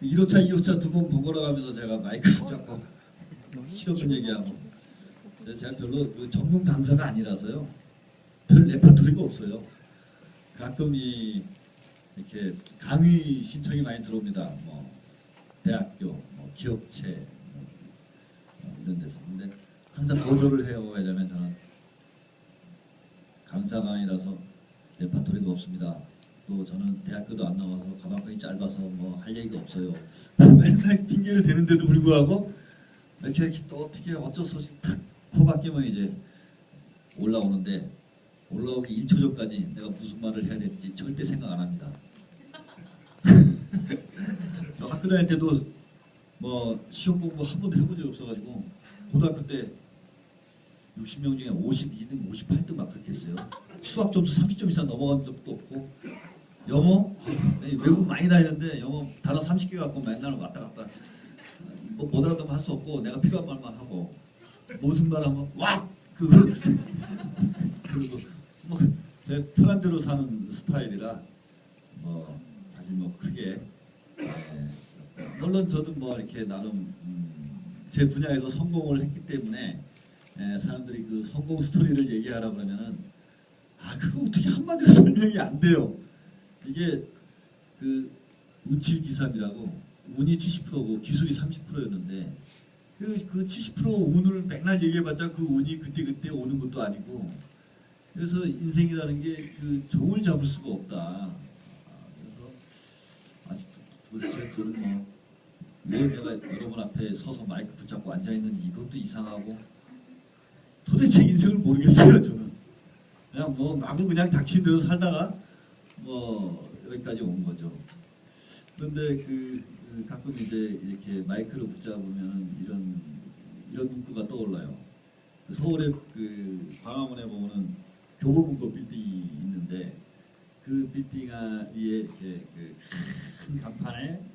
1호차, 2호차 두 번 보고러 가면서 제가 마이크 붙잡고 실없는 얘기하고 제가 별로 그 전문 강사가 아니라서요. 별 레퍼토리가 없어요. 가끔 이렇게 강의 신청이 많이 들어옵니다. 뭐 대학교, 뭐 기업체 이런 데서. 근데 항상 거절을 해요. 왜냐면 저는 강사가 아니라서 레퍼토리가 없습니다. 또 저는 대학교도 안 나와서 가방끈이 짧아서 뭐 할 얘기가 없어요. 맨날 핑계를 대는데도 불구하고 이렇게 또 어떻게 어쩔 수 없이 탁 코가 끼면 이제 올라오는데 올라오기 1초 전까지 내가 무슨 말을 해야 될지 절대 생각 안 합니다. 저 학교 다닐 때도 뭐 시험 공부 한 번도 해본 적이 없어가지고 고등학교 때 60명 중에 52등, 58등 막 그렇게 했어요. 수학 점수 30점 이상 넘어간 적도 없고 영어 외국 많이 다니는데 영어 단어 30개 갖고 맨날 왔다 갔다 뭐 못 알아듣으면 할 수 없고 내가 필요한 말만 하고 무슨 말 하면 왓! 그리고 뭐 제 편한 대로 사는 스타일이라 뭐 사실 뭐 크게 물론 저도 뭐 이렇게 나름 제 분야에서 성공을 했기 때문에 사람들이 그 성공 스토리를 얘기하라 그러면은 그거 어떻게 한마디로 설명이 안 돼요. 이게 그 운칠기삼이라고 운이 70%고 기술이 30%였는데 그 70% 운을 맨날 얘기해봤자 그 운이 그때 오는 것도 아니고 그래서 인생이라는 게 그 종을 잡을 수가 없다. 그래서 아직도 도대체 저는 뭐 왜 내가 여러분 앞에 서서 마이크 붙잡고 앉아있는지 이것도 이상하고 도대체 인생을 모르겠어요. 저는 그냥 뭐 마구 그냥 닥친 대로 살다가 뭐 여기까지 온 거죠. 그런데 가끔 이제 이렇게 마이크를 붙잡으면 이런 문구가 떠올라요. 서울의 그 광화문에 보면은 교보문고 빌딩이 있는데 그 빌딩 위에 이렇게 큰 간판에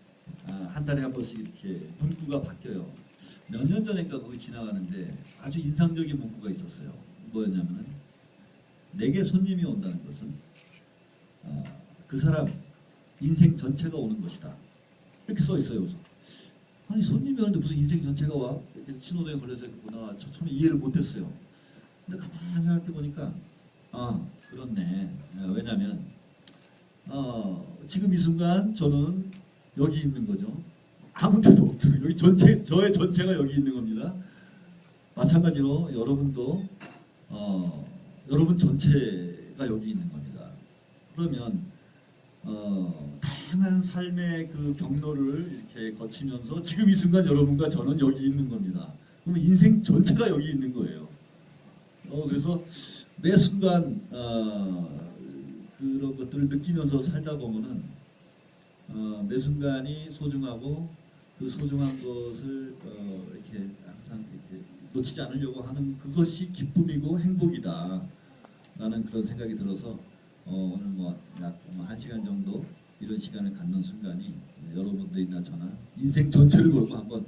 한 달에 한 번씩 이렇게 문구가 바뀌어요. 몇 년 전인가 거기 지나가는데 아주 인상적인 문구가 있었어요. 뭐였냐면은 내게 손님이 온다는 것은 그 사람 인생 전체가 오는 것이다. 이렇게 써 있어요. 그래서 아니 손님이 오는데 무슨 인생 전체가 와? 이렇게 신호등에 걸려져 있구나. 처음에 이해를 못했어요. 근데 가만히 생각해 보니까 그렇네. 왜냐하면 지금 이 순간 저는 여기 있는 거죠. 아무 데도 없죠. 여기 저의 전체가 여기 있는 겁니다. 마찬가지로 여러분도 여러분 전체가 여기 있는 겁니다. 그러면 다양한 삶의 그 경로를 이렇게 거치면서 지금 이 순간 여러분과 저는 여기 있는 겁니다. 그러면 인생 전체가 여기 있는 거예요. 그래서 매 순간 그런 것들을 느끼면서 살다 보면은 매 순간이 소중하고 그 소중한 것을 이렇게 항상 이렇게 놓치지 않으려고 하는 그것이 기쁨이고 행복이다 라는 그런 생각이 들어서 오늘 뭐 약 1시간 정도 이런 시간을 갖는 순간이 여러분들이나 저나 인생 전체를 걸고 한번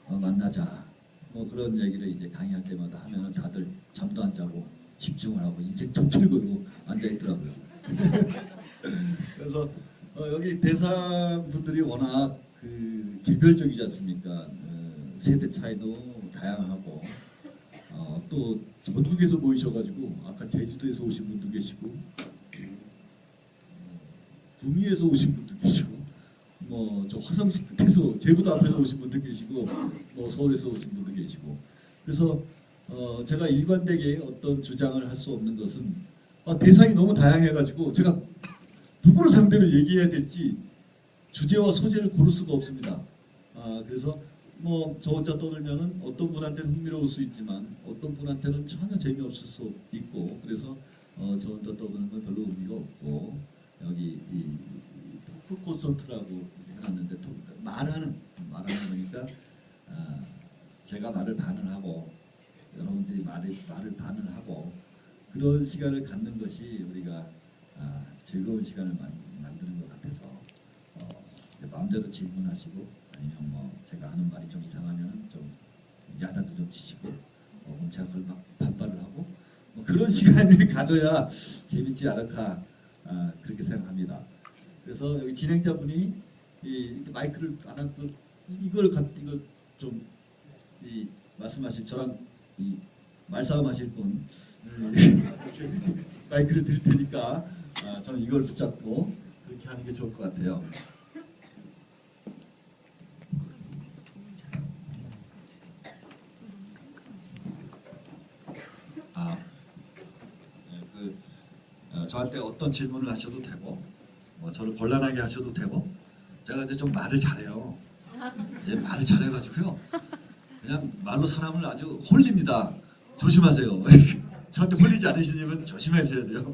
만나자 뭐 그런 얘기를 이제 강의할 때마다 하면은 다들 잠도 안 자고 집중을 하고 인생 전체를 걸고 앉아 있더라고요. 그래서 여기 대상분들이 워낙 개별적이지 않습니까? 세대 차이도 다양하고 또 전국에서 모이셔가지고 아까 제주도에서 오신 분도 계시고 구미에서 오신 분도 계시고 뭐 저 화성시 끝에서 제부도 앞에서 오신 분도 계시고 뭐 서울에서 오신 분도 계시고 그래서 제가 일관되게 어떤 주장을 할 수 없는 것은 대상이 너무 다양해가지고 제가 누구를 상대로 얘기해야 될지 주제와 소재를 고를 수가 없습니다. 그래서 뭐 저 혼자 떠들면은 어떤 분한테는 흥미로울 수 있지만 어떤 분한테는 전혀 재미없을 수 있고 그래서 저 혼자 떠드는 건 별로 의미가 없고 여기 이 토크 콘서트라고 해놨는데 말하는 거니까 제가 말을 반을 하고 여러분들이 말을 반을 하고 그런 시간을 갖는 것이 우리가 즐거운 시간을 만드는 것 같아서 마음대로 질문하시고 아니면 뭐 제가 하는 말이 좀 이상하면 좀 야단도 좀 치시고 제가 그걸 막 반발을 하고 뭐 그런 시간을 가져야 재밌지 않을까 그렇게 생각합니다. 그래서 여기 진행자분이 이렇게 마이크를 하나 또 이거 좀 이 말씀하신 저랑 이 말싸움하실 분 마이크를 드릴 테니까 저는 이걸 붙잡고 그렇게 하는 게 좋을 것 같아요. 저한테 어떤 질문을 하셔도 되고, 저를 곤란하게 하셔도 되고, 제가 이제 좀 말을 잘해요. 예, 말을 잘해가지고요. 그냥 말로 사람을 아주 홀립니다. 조심하세요. 저한테 홀리지 않으시려면 조심하셔야 돼요.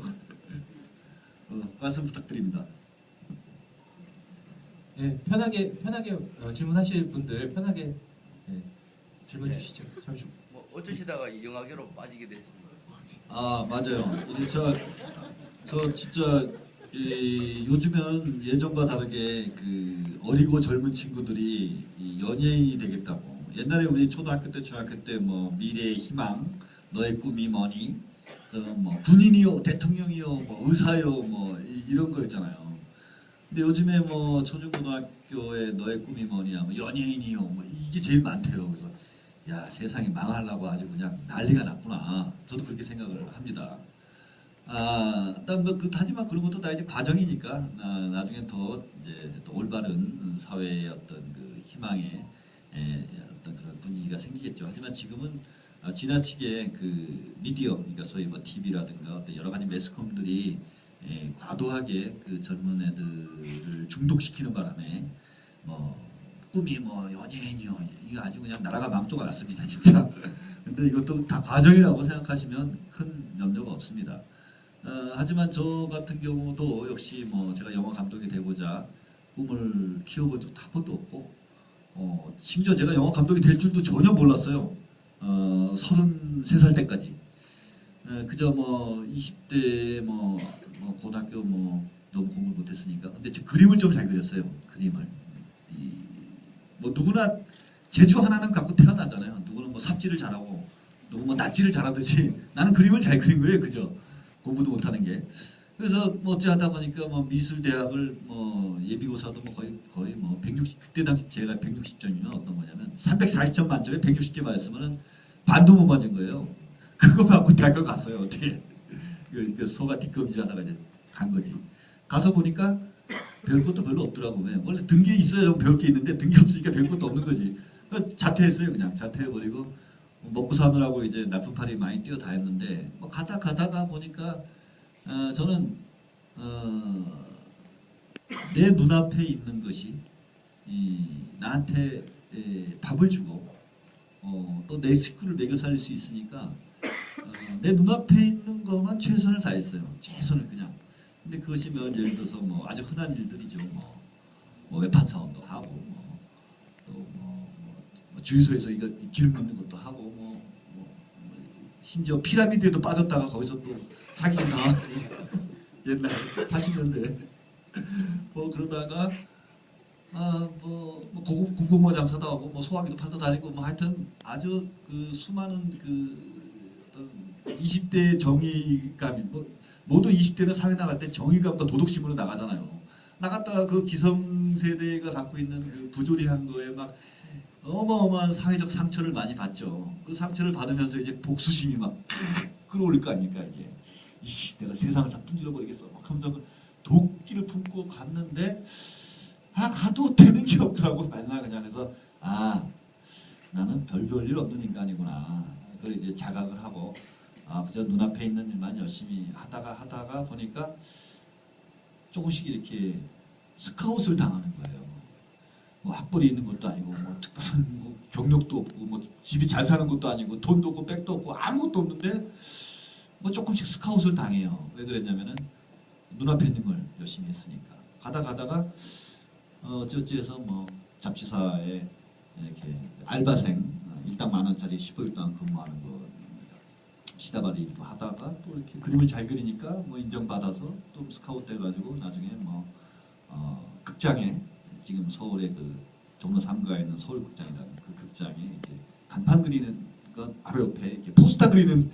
말씀 부탁드립니다. 네, 편하게 질문하실 분들 편하게 질문 네. 주시죠. 잠시. 뭐 어쩌시다가 영화계로 빠지게 되셨나요? 맞아요. 저 진짜 요즘은 예전과 다르게 그 어리고 젊은 친구들이 이 연예인이 되겠다고. 옛날에 우리 초등학교 때, 중학교 때 뭐 미래의 희망, 너의 꿈이 뭐니, 뭐 군인이요, 대통령이요, 뭐 의사요, 뭐 이런 거 있잖아요. 근데 요즘에 뭐 초중고등학교에 너의 꿈이 뭐냐, 뭐 연예인이요, 뭐 이게 제일 많대요. 그래서 야, 세상이 망하려고 아주 그냥 난리가 났구나. 저도 그렇게 생각을 합니다. 하지만 그런 것도 다 이제 과정이니까 나중에 더 이제 또 올바른 사회의 어떤 그 희망의 어떤 그런 분위기가 생기겠죠. 하지만 지금은 지나치게 그 미디어, 그러니까 소위 뭐 TV라든가 어떤 여러 가지 매스컴들이 과도하게 그 젊은 애들을 중독시키는 바람에 뭐 꿈이 뭐 연예인이요, 이거 아주 그냥 나라가 망조가 났습니다, 진짜. 근데 이것도 다 과정이라고 생각하시면 큰 염려가 없습니다. 하지만 저 같은 경우도 역시 뭐 제가 영화 감독이 되고자 꿈을 키워본 적도 한 번도 없고, 심지어 제가 영화 감독이 될 줄도 전혀 몰랐어요. 33살 때까지. 그저 뭐 20대 뭐 고등학교 뭐 너무 공부를 못했으니까. 근데 저 그림을 좀 잘 그렸어요. 그림을. 뭐 누구나 재주 하나는 갖고 태어나잖아요. 누구는 뭐 삽질을 잘하고 누구 뭐 낫지를 잘하듯이 나는 그림을 잘 그린 거예요. 그죠? 공부도 못하는 게. 그래서 뭐 어찌 하다 보니까 뭐 미술대학을 뭐 예비고사도 뭐 거의 뭐 160, 그때 당시 제가 160점이면 어떤 거냐면 340점 만점에 160개 맞았으면은 반도 못 맞은 거예요. 그거 갖고 대학교 갔어요. 어떻게. 그 소가 뒷검지 하다가 이제 간 거지. 가서 보니까 배울 것도 별로 없더라고. 왜? 원래 등기 있어야 배울 게 있는데 등기 없으니까 배울 것도 없는 거지. 자퇴했어요. 그냥 자퇴해버리고 먹고 사느라고 이제 날품팔이 많이 뛰어다녔는데 뭐 가다가 보니까 저는 내 눈앞에 있는 것이 나한테 밥을 주고 또 내 식구를 먹여 살릴 수 있으니까 내 눈앞에 있는 것만 최선을 다했어요. 최선을 그냥. 근데 그것이 뭐 예를 들어서 뭐 아주 흔한 일들이죠. 뭐 외판 사원도 하고 또 주유소에서 이거 기름 넣는 것도 하고 심지어 피라미드에도 빠졌다가 거기서 또 사기 좀 당하고 옛날에 80년대 뭐 그러다가 고구마 장사도 하고 뭐 소화기도 팔도 다니고 뭐 하여튼 아주 그 수많은 그 어떤 20대 정의감이 모두 20대는 사회 나갈 때 정의감과 도덕심으로 나가잖아요. 나갔다가 그 기성세대가 갖고 있는 그 부조리한 거에 막 어마어마한 사회적 상처를 많이 받죠. 그 상처를 받으면서 이제 복수심이 막 끌어올릴 거 아닙니까 이제. 이씨 내가 세상을 다 분질러 버리겠어. 막 하면서 도끼를 품고 갔는데 가도 되는 게 없더라고. 맨날 그냥 해서 나는 별일 없는 인간이구나. 그걸 이제 자각을 하고 그저 눈앞에 있는 일만 열심히 하다가 보니까 조금씩 이렇게 스카웃을 당하는 거예요. 뭐 학벌이 있는 것도 아니고 뭐 특별한 뭐 경력도 없고 뭐 집이 잘 사는 것도 아니고 돈도 없고 백도 없고 아무것도 없는데 뭐 조금씩 스카웃을 당해요. 왜 그랬냐면은 눈앞에 있는 걸 열심히 했으니까. 가다가 어찌어찌해서 뭐 잡지사에 이렇게 알바생 일당 10,000원짜리 15일 동안 근무하는 거 시다바리 일도 하다가 또 이렇게 그림을 잘 그리니까 뭐 인정받아서 또 스카웃 돼가지고 나중에 뭐 극장에 지금 서울의 그 종로 3가에 있는 서울극장이라는 그 극장에 이제 간판 그리는 것 바로 옆에 이렇게 포스터 그리는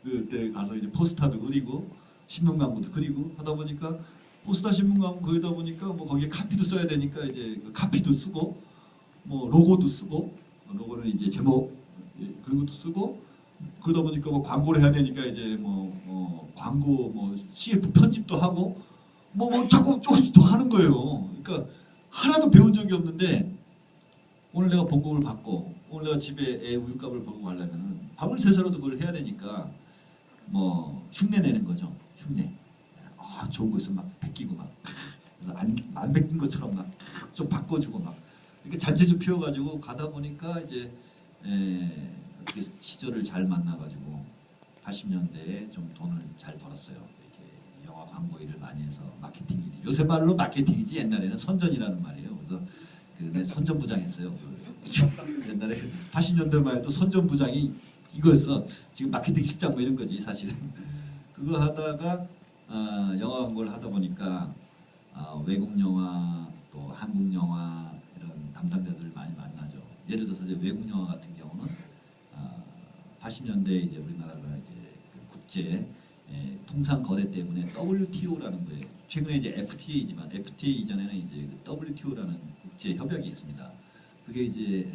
그때 가서 이제 포스터도 그리고 신문 광고도 그리고 하다 보니까 포스타 신문 가면 거기다 보니까 뭐 거기에 카피도 써야 되니까 이제 그 카피도 쓰고 뭐 로고도 쓰고 로고는 이제 제목 그런 것도 쓰고 그러다 보니까 뭐 광고를 해야 되니까 이제 광고 뭐 CF 편집도 하고 뭐 자꾸 조금씩 더 하는 거예요. 그러니까 하나도 배운 적이 없는데 오늘 내가 봉급을 받고 오늘 내가 집에 애 우유값을 벌고 가려면 밥을 세서라도 그걸 해야 되니까 뭐 흉내 내는 거죠. 흉내. 아 좋은 거 있으면 막 베끼고 막 그래서 안 베낀 것처럼 막 좀 바꿔주고 막 이렇게 잔재주 피워가지고 가다 보니까 이제 어떻게 시절을 잘 만나가지고 80년대에 좀 돈을 잘 벌었어요. 이렇게 영화 광고 일을 많이 해서 마케팅 일이 요새 말로 마케팅이지 옛날에는 선전이라는 말이에요. 그래서 그 선전부장 했어요. 옛날에 80년대만 해도 선전부장이 이거였어. 지금 마케팅 실장 뭐 이런 거지 사실은. 그거 하다가 영화 광고를 하다 보니까 외국 영화 또 한국 영화 이런 담당자들을 많이 만나죠. 예를 들어서 이제 외국 영화 같은 경우는 80년대 이제 우리나라가 이제 그 국제 통상 거래 때문에 WTO라는 거예요. 최근에 이제 FTA지만 FTA 이전에는 이제 WTO라는 국제 협약이 있습니다. 그게 이제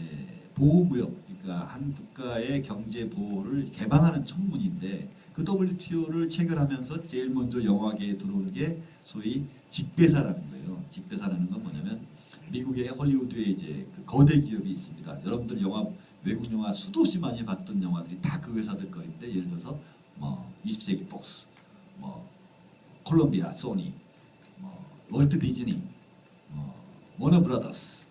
보호무역, 그러니까 한 국가의 경제 보호를 개방하는 청문인데 그 WTO를 체결하면서 제일 먼저 영화계에 들어오는 게 소위 직배사라는 거예요. 직배사라는 건 뭐냐면 미국의 헐리우드에 이제 그 거대 기업이 있습니다. 여러분들 외국 영화 수도 없이 많이 봤던 영화들이 다 그 회사들 거인데 예를 들어서 뭐 20세기 폭스, 뭐 콜롬비아, 소니, 뭐 월트 디즈니, 뭐 워너 브라더스,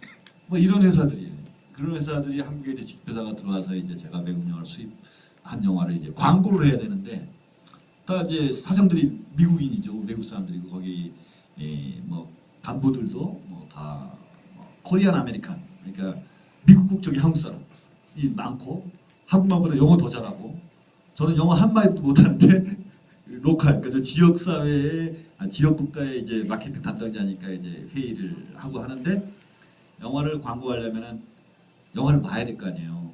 뭐 이런 회사들이에요. 그런 회사들이 한국에 이제 직배사가 들어와서 이제 제가 외국 영화를 수입한 영화를 이제 광고를 해야 되는데 다 이제 사장들이 미국인이죠. 외국 사람들이고 거기 뭐 간부들도 뭐다 코리안 아메리칸, 그러니까 미국 국적의 한국 사람이 많고 한국말보다 영어 더 잘하고 저는 영어 한 마디도 못하는데 로컬, 그러니까 지역 사회의 지역 국가의 이제 마케팅 담당자니까 이제 회의를 하고 하는데 영화를 광고하려면은 영화를 봐야 될 거 아니에요.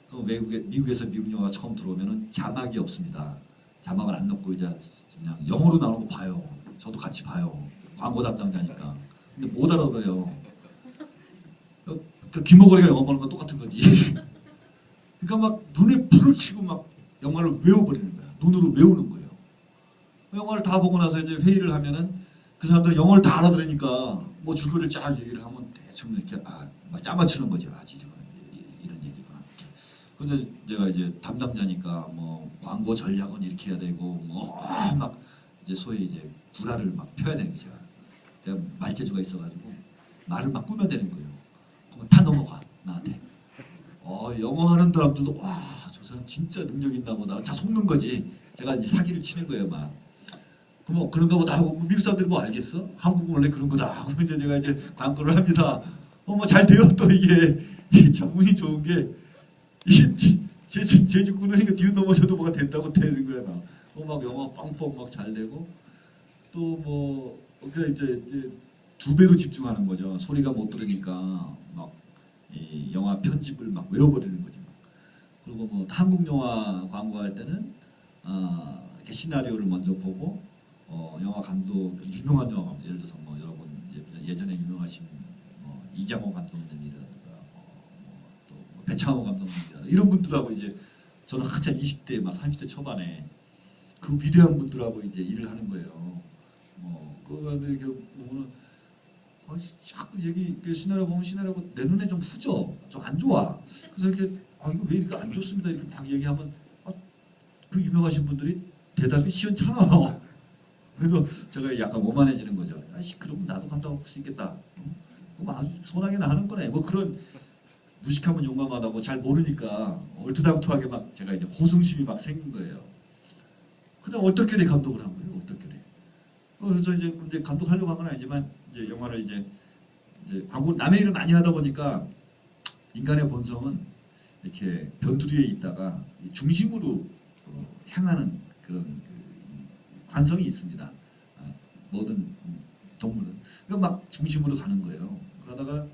그럼 미국에서 미국 영화가 처음 들어오면은 자막이 없습니다. 자막을 안 넣고 이제 그냥 영어로 나오는 거 봐요. 저도 같이 봐요. 광고 담당자니까. 근데 못 알아들어요. 그 김호걸이가 영어 보는 건 똑같은 거지. 그러니까 막 눈에 불을 치고 막 영화를 외워버리는 거야. 눈으로 외우는 거예요. 영화를 다 보고 나서 이제 회의를 하면은 그 사람들은 영어를 다 알아들으니까 뭐 줄거리를 쫙 얘기를 하면 대충 이렇게 막 짜맞추는 거죠. 지금 이런 얘기구나. 그래서 제가 이제 담당자니까 뭐 광고 전략은 이렇게 해야 되고 뭐 막 이제 소위 이제 구라를 막 펴야 되는 거죠. 제가 말재주가 있어가지고 말을 막 꾸며대는 거예요. 그러면 다 넘어가 나한테. 영어 하는 사람들도 와, 저 사람 진짜 능력 있나 보다. 자 속는 거지. 제가 이제 사기를 치는 거예요, 막. 뭐 그런가 보다 하고 미국 사람들이 뭐 알겠어? 한국은 원래 그런 거다 하고 이제 제가 이제 광고를 합니다. 뭐 잘 돼요. 또 이게 참 운이 좋은 게 이게 제 직구는 이게 뒤로 넘어져도 뭐가 된다고 되는 거야, 막. 막 영화 뻥뻥 막 잘 되고 또 뭐 그 이제 두 배로 집중하는 거죠. 소리가 못 들으니까 막 이 영화 편집을 막 외워버리는 거지. 그리고 뭐 한국 영화 광고할 때는 이렇게 시나리오를 먼저 보고 영화 감독 유명한 영화 예를 들어서 뭐 여러분 예전에 유명하신 뭐 이장호 감독님이라든가 또 배창호 감독님이라든가 이런 분들하고 이제 저는 한참 20대 막 30대 초반에 그 위대한 분들하고 이제 일을 하는 거예요. 뭐 그거를 이렇게 보면은 자꾸 시나리오 보면 시나리오가 내 눈에 좀 후져, 좀 안 좋아. 그래서 이렇게 이거 왜 이렇게 안 좋습니다 이렇게 막 얘기하면 그 유명하신 분들이 대답이 시원찮아. 그래서 제가 약간 오만해지는 거죠. 그럼 나도 감당할 수 있겠다. 그럼 아주 손하게는 하는 거네. 뭐 그런 무식하면 용감하다고 잘 모르니까 얼토당토하게 막 제가 이제 호승심이 막 생긴 거예요. 그다음 얼떨결에 감독을 한 거예요. 얼떨결에. 그래서 이제 감독하려고 한 건 아니지만 이제 영화를 이제 광고 남의 일을 많이 하다 보니까 인간의 본성은 이렇게 변두리에 있다가 중심으로 향하는 그런 관성이 있습니다. 모든 동물은. 그러니까 막 중심으로 가는 거예요. 그러다가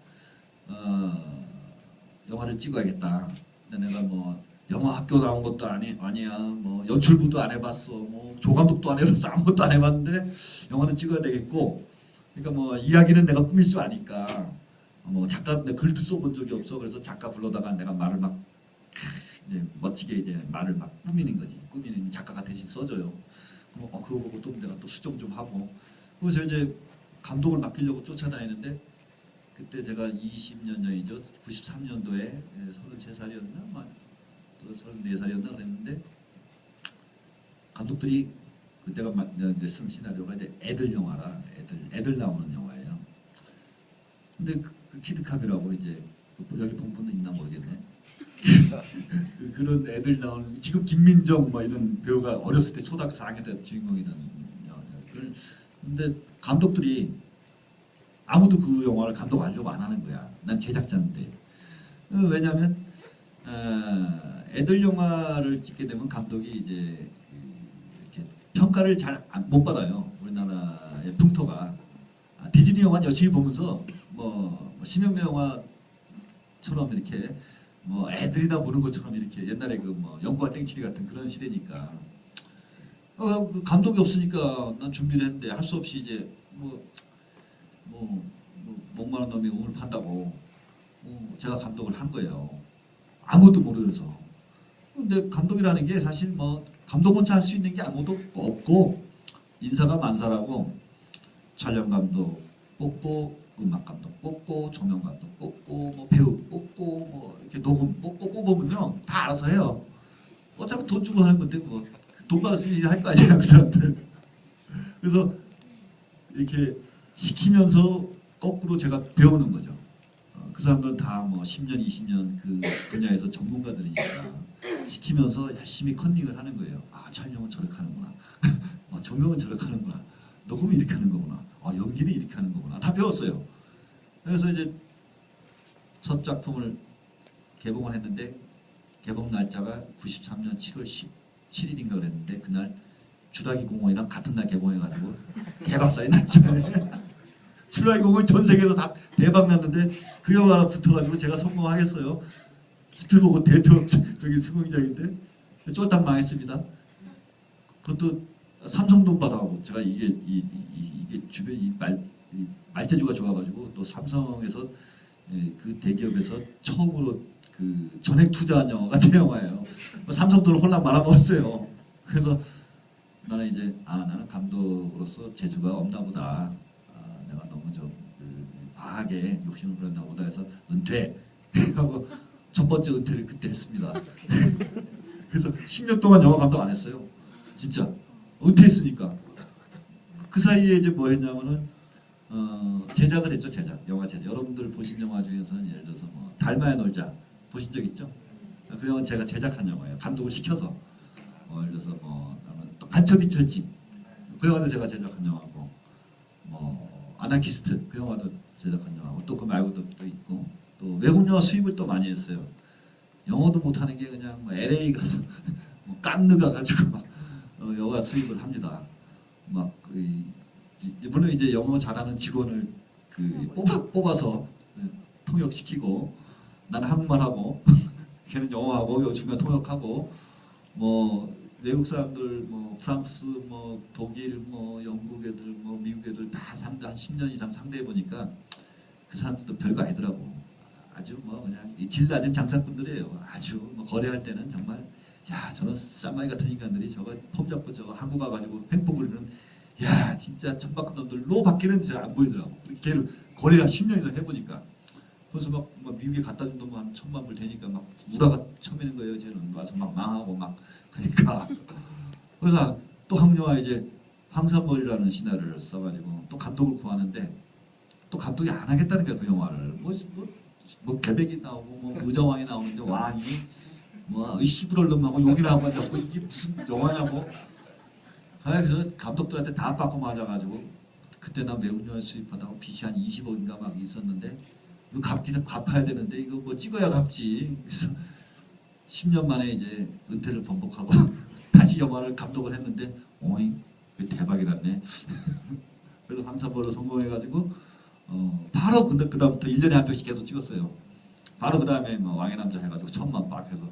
영화를 찍어야겠다. 내가 뭐 영화 학교 나온 것도 아니야. 뭐 연출부도 안 해봤어. 뭐 조감독도 안 해봤어. 아무것도 안 해봤는데 영화는 찍어야 되겠고. 그러니까 뭐 이야기는 내가 꾸밀 줄 아니까 뭐 작가 내 글도 써본 적이 없어. 그래서 작가 불러다가 내가 말을 막 이제 멋지게 이제 말을 막 꾸미는 거지. 꾸미는 작가가 대신 써줘요. 그거 보고 또 내가 또 수정 좀 하고. 그래서 이제 감독을 맡기려고 쫓아다니는데 그때 제가 20년 전이죠. 93년도에 33살이었나? 또 34살이었나 그랬는데 감독들이 그때가 이제 쓴 시나리오가 이제 애들 영화라 애들 나오는 영화예요. 근데 그 키드캅이라고 이제 여기 본 분은 있나 모르겠네. 그런 애들 나오는 지금 김민정 뭐 이런 배우가 어렸을 때 초등학교 4학년 때 주인공이던 영화죠. 근데 감독들이 아무도 그 영화를 감독하려고 안 하는 거야. 난 제작자인데. 왜냐하면 애들 영화를 찍게 되면 감독이 이제 이렇게 평가를 잘 못 받아요. 우리나라의 풍토가. 디즈니 영화 열심히 보면서 뭐 심영래 영화처럼 이렇게 뭐 애들이나 보는 것처럼 이렇게 옛날에 그 뭐 영구와 땡치리 같은 그런 시대니까 그 감독이 없으니까 난 준비를 했는데 할 수 없이 이제 목마른 놈이 우물 판다고 제가 감독을 한 거예요. 아무도 모르면서. 근데 감독이라는 게 사실 뭐 감독 혼자 할 수 있는 게 아무도 없고 인사가 만사라고 촬영 감독 뽑고 음악 감독 뽑고 조명 감독 뽑고 뭐 배우 뽑고 뭐 이렇게 녹음 뽑으면요 다 알아서 해요. 어차피 돈 주고 하는 건데 뭐 돈 받아서 일을 할 거 아니야 그 사람들. 그래서 이렇게 시키면서 거꾸로 제가 배우는 거죠. 그 사람들은 다 뭐 10년, 20년 그 분야에서 전문가들이니까 시키면서 열심히 컨닝을 하는 거예요. 아, 촬영은 저렇게 하는구나. 조명은 저렇게 하는구나. 녹음은 이렇게 하는 거구나. 연기는 이렇게 하는 거구나. 다 배웠어요. 그래서 이제 첫 작품을 개봉을 했는데 개봉 날짜가 93년 7월 17일인가 그랬는데 그날 주라기 공원이랑 같은 날 개봉해가지고 대박사이 났죠. 주라기 공원 전 세계에서 다 대박 났는데 그 영화가 붙어가지고 제가 성공하겠어요. 스필버그 대표 저기 수공장인데 쫄딱 망했습니다. 그것도 삼성돈 받아가고 제가 이게 주변 말재주가 좋아가지고 또 삼성에서 그 대기업에서 처음으로 그 전액 투자한 영화가 제 영화예요. 삼성돈을 홀랑 말아먹었어요. 그래서 나는 이제 나는 감독으로서 재주가 없나 보다. 내가 너무 좀 과하게 욕심을 부렸나 보다 해서 은퇴하고 첫 번째 은퇴를 그때 했습니다. 그래서 10년 동안 영화 감독 안 했어요. 진짜 은퇴했으니까. 그 사이에 이제 뭐 했냐면은 제작을 했죠. 영화 제작. 여러분들 보신 영화 중에서는 예를 들어서 뭐 달마에 놀자 보신 적 있죠? 그 영화 제가 제작한 영화예요. 감독을 시켜서 예를 들어서 뭐 또 간첩이 철집 그 영화도 제가 제작한 영화고 뭐 아나키스트 그 영화도 제작한 영화고 또 그 말고도 또 있고 또 외국 영화 수입을 또 많이 했어요. 영어도 못하는 게 그냥 뭐 LA 가서 뭐 깐느 가가지고 막 영화 수입을 합니다. 막 물론 이제 영어 잘하는 직원을 뽑아서 통역시키고 나는 한국말하고 걔는 영어하고 요즘에 통역하고 뭐 외국 사람들 뭐 프랑스 뭐 독일 뭐 영국 애들 뭐 미국 애들 다 한 10년 이상 상대해 보니까 그 사람들도 별거 아니더라고. 아주 뭐 그냥 질 낮은 장사꾼들이에요. 아주 뭐 거래할 때는 정말 야 저런 쌈마이 같은 인간들이 저거 폼 잡고 저거 한국 와가지고 횡포 부리는 야 진짜 천박한 놈들로 밖에는 잘 안 보이더라고. 걔를 거래를 한 10년 이상 해보니까 그래서 막 미국에 갖다 준 돈만 한 1,000만 불 되니까 막 우다가 쳐매는 거예요. 쟤는 와서 막 망하고 막 그러니까 그래서 또 한 영화 이제 황산벌이라는 시나리오를 써가지고 또 감독을 구하는데 또 감독이 안 하겠다는 거야 그 영화를 뭐 개백이 나오고 뭐 의정왕이 나오는데 왕이 뭐 시부럴 놈하고 욕이나 한번 잡고 이게 무슨 영화냐고. 그래서 감독들한테 다 빠꾸 맞아가지고 그때 나 매운 영화 수입하다가 빚이 한 20억인가 막 있었는데 이거 갚아야 되는데 이거 뭐 찍어야 갚지. 그래서 10년 만에 이제 은퇴를 번복하고 다시 영화를 감독을 했는데 오잉 대박이 났네. 그래서 황산벌로 성공해가지고 바로 근데 그 다음부터 1년에 한 편씩 계속 찍었어요. 바로 그 다음에 뭐 왕의 남자 해가지고 1,000만 빡 해서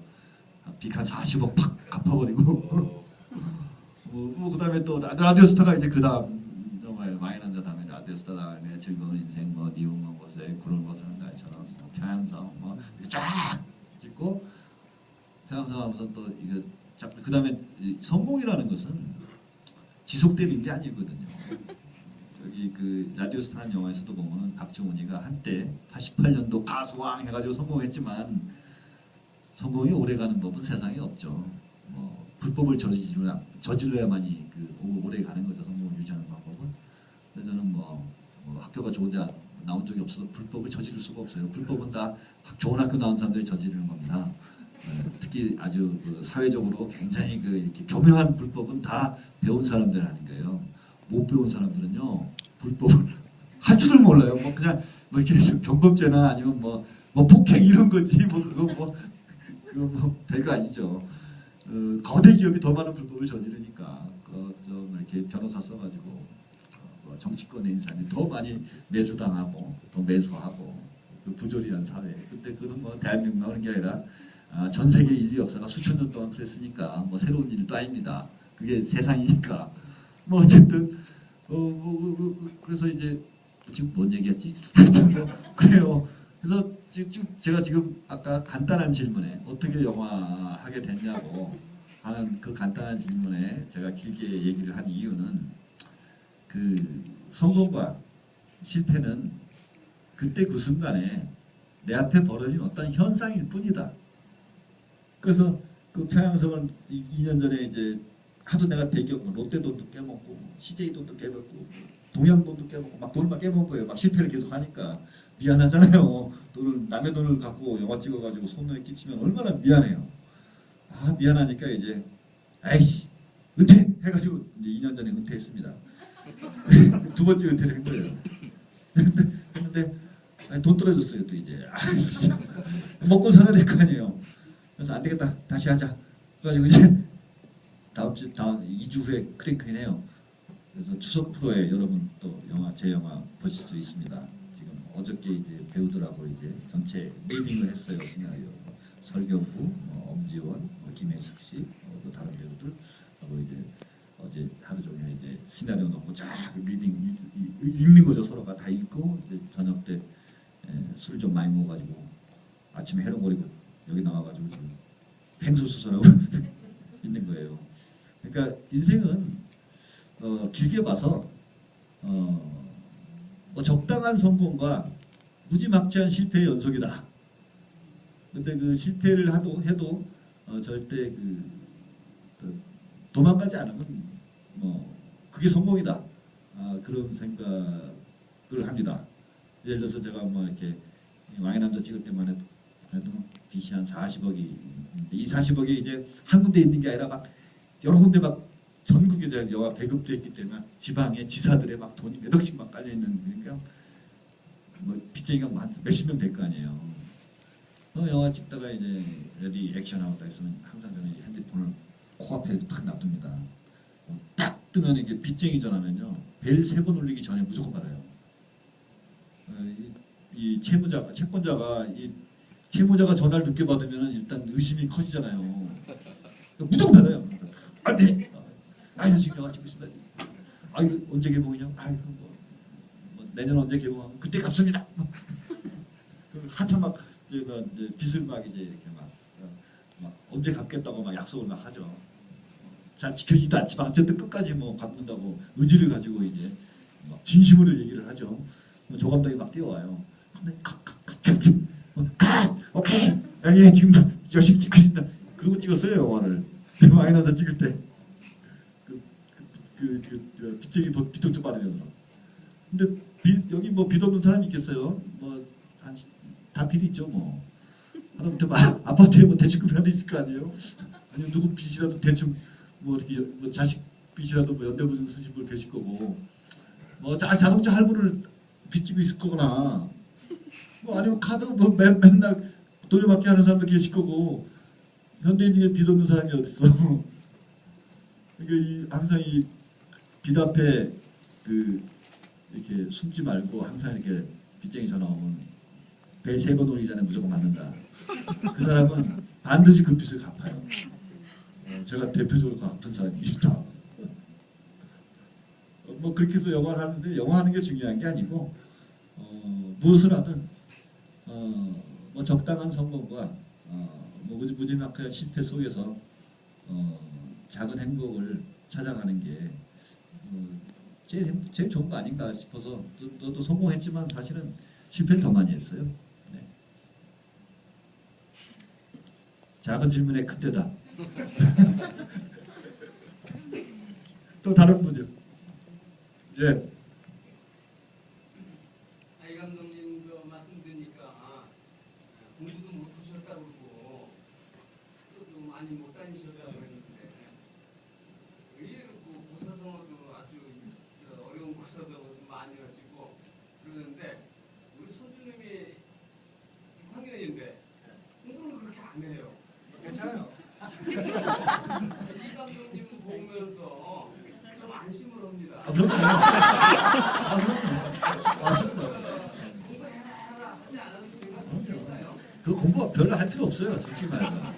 빚한 40억 팍 갚아버리고 뭐 그다음에 또 라디오스타가 이제 그다음 정말 많이 남자 다음에 라디오스타 다음에 즐거운 인생 뭐 니은만 곳에 구름 벗은 날처럼 뭐 평양성 뭐 쫙 찍고 평양성 하면서 또 이게 그다음에 성공이라는 것은 지속되는 게 아니거든요. 여기 그 라디오스타라는 영화에서도 보면은 박정훈이가 한때 88년도 가수왕 해가지고 성공했지만 성공이 오래가는 법은 세상에 없죠. 뭐 불법을 저질러야만이 그 오래 가는 거죠. 성공을 유지하는 방법은. 근데 저는 뭐 학교가 좋은 데 나온 적이 없어서 불법을 저지를 수가 없어요. 불법은 다 좋은 학교 나온 사람들이 저지르는 겁니다. 특히 아주 그 사회적으로 굉장히 그 이렇게 교묘한 불법은 다 배운 사람들 하는 거예요. 못 배운 사람들은요 불법을 할 줄을 몰라요. 뭐 그냥 뭐 이렇게 경범죄나 아니면 뭐 폭행 이런 거지 뭐 그거 뭐 별거 아니죠. 거대 기업이 더 많은 불법을 저지르니까 좀 이렇게 변호사 써가지고 뭐 정치권의 인사들이 더 많이 매수당하고 더 매수하고 그 부조리한 사회. 그때 그건 뭐 대한민국 나오는 게 아니라 전 세계 인류 역사가 수천 년 동안 그랬으니까 뭐 새로운 일도 아닙니다. 그게 세상이니까. 뭐 어쨌든 그래서 이제 지금 뭔 얘기했지? 그래요. 그래서 제가 지금 아까 간단한 질문에 어떻게 영화 하게 됐냐고 하는 그 간단한 질문에 제가 길게 얘기를 한 이유는 그 성공과 실패는 그때 그 순간에 내 앞에 벌어진 어떤 현상일 뿐이다. 그래서 그 평양성을 2년 전에 이제 하도 내가 대기업 롯데돈도 깨먹고 CJ돈도 깨먹고 동양돈도 깨먹고 막 돈을 막 깨먹은 거예요. 막 실패를 계속 하니까 미안하잖아요. 돈을 남의 돈을 갖고 영화 찍어가지고 손에 끼치면 얼마나 미안해요. 미안하니까 이제 아이씨 은퇴 해가지고 이제 2년 전에 은퇴했습니다. 두 번째 은퇴를 한 거예요. 했는데 돈 떨어졌어요. 또 이제 아이씨 먹고 살아야 될 거 아니에요. 그래서 안 되겠다 다시 하자. 그래가지고 이제 다음 2주 후에 크랭크인해요. 그래서 추석 프로에 여러분 또 제 영화 보실 수 있습니다. 지금 어저께 이제 배우들하고 이제 전체 네이밍을 했어요. 시나리오 설경구, 엄지원, 김혜숙 씨, 또 다른 배우들 하고 이제 어제 하루 종일 이제 시나리오 넣고 쫙 리딩 읽는 거죠. 서로가 다 읽고 이제 저녁 때 술 좀 많이 먹어가지고 아침에 해롱거리고 여기 나와가지고 지금 횡수수설하고 있는 거예요. 그러니까 인생은 길게 봐서 적당한 성공과 무지막지한 실패의 연속이다. 근데 그 실패를 해도 절대 도망가지 않으면 그게 성공이다. 그런 생각을 합니다. 예를 들어서 제가 뭐 이렇게 왕의 남자 찍을 때만 해도 빚이 한 40억이 있는데 이 40억이 이제 한 군데 있는 게 아니라 막 여러 군데 막 전국에 영화 배급돼 있기 때문에 지방의 지사들의 막 돈이 몇 억씩 막 깔려 있는 그러니까 뭐 빚쟁이가 한 몇십 명 될 거 아니에요. 영화 찍다가 이제 레디 액션하고 딱 있으면 항상 저는 핸드폰을 코앞에 탁 놔둡니다. 딱 뜨면 이게 빚쟁이 전화면요 벨 3번 울리기 전에 무조건 받아요. 이 채권자가 전화를 늦게 받으면 일단 의심이 커지잖아요. 무조건 받아요. 네. 나 지금 영화 찍고 있습니다. 이거 언제 개봉이냐? 뭐 내년 언제 개봉하면 그때 갚습니다. 한참 막 이제 빚을 막 이제 이렇게 막 언제 갚겠다고 막 약속을 막 하죠. 잘 지켜지지도 않지만 어쨌든 끝까지 뭐 갚는다고 의지를 가지고 이제 막 진심으로 얘기를 하죠. 조 감독이 막 뛰어와요. 근데 오케이. 예, 지금 열심히 찍고 있습니다. 그러고 찍었어요 영화를. 왕의 남자 찍을 때. 빚쟁이 빚도 좀 받으면서. 근데 여기 뭐 빚 없는 사람이 있겠어요? 다 빚 있죠 뭐. 하다못해 아파트에 뭐 대출금이라도 있을 거 아니에요? 아니면 누구 빚이라도 대충 뭐 이렇게 뭐 자식 빚이라도 뭐 연대보증 쓰신 분 계실 거고. 뭐 자동차 할부를 빚지고 있을 거거나. 뭐 아니면 카드 뭐 맨날 돌려받기 하는 사람도 계실 거고. 현대인 중에 빚 없는 사람이 어딨어? 그러니까 항상 이 빚 앞에 이렇게 숨지 말고 항상 이렇게 빚쟁이 전화 오면 벨 3번 울리기 전에 무조건 받는다. 그 사람은 반드시 그 빚을 갚아요. 제가 대표적으로 갚은 사람입니다. 뭐 그렇게 해서 영화를 하는데 영화 하는 게 중요한 게 아니고 무엇을 하든 뭐 적당한 성공과 뭐 무지막지한 실패 속에서 작은 행복을 찾아가는 게 제일 좋은 거 아닌가 싶어서 너도 성공했지만 사실은 실패를 더 많이 했어요. 네. 작은 질문에 큰 대답. 또 다른 분이요. 예. 이 감독님 그 말씀 드니까 공부도 못 하셨다고 그러고 또 많이 못 다니셨다고 그랬는데 의외로 그 고사성어도 아주 어려운 고사성어도 많이 하시고 그러는데 우리 손주님이 6학년인데 공부를 그렇게 안 해요. 괜찮아요. 이 감독님을 보면서 좀 안심을 합니다. 그럼요. 그럼요. 맞습니다. 공부해라 하지 않아도 그럼요. 되나요? 그 공부 별로 할 필요 없어요. 솔직히 말해서.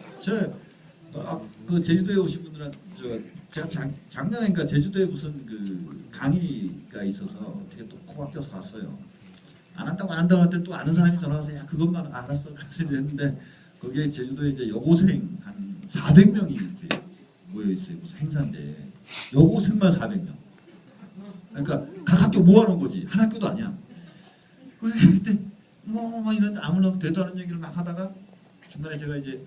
그 제주도에 오신 분들은 제가 작년에인가 제주도에 무슨 그 강의가 있어서 어떻게 또 코가 껴서 갔어요. 안 한다고 할 때 또 아는 사람이 전화 와서 야 그것만 알았어 그래서 했는데 거기에 제주도에 이제 여고생 한 400명이 이렇게 모여 있어요. 무슨 행사인데 여고생만 400명. 그러니까 각 학교 모아놓은 거지 한 학교도 아니야. 그래서 그때 뭐 이런 아무나 대도 않은 얘기를 막 하다가 중간에 제가 이제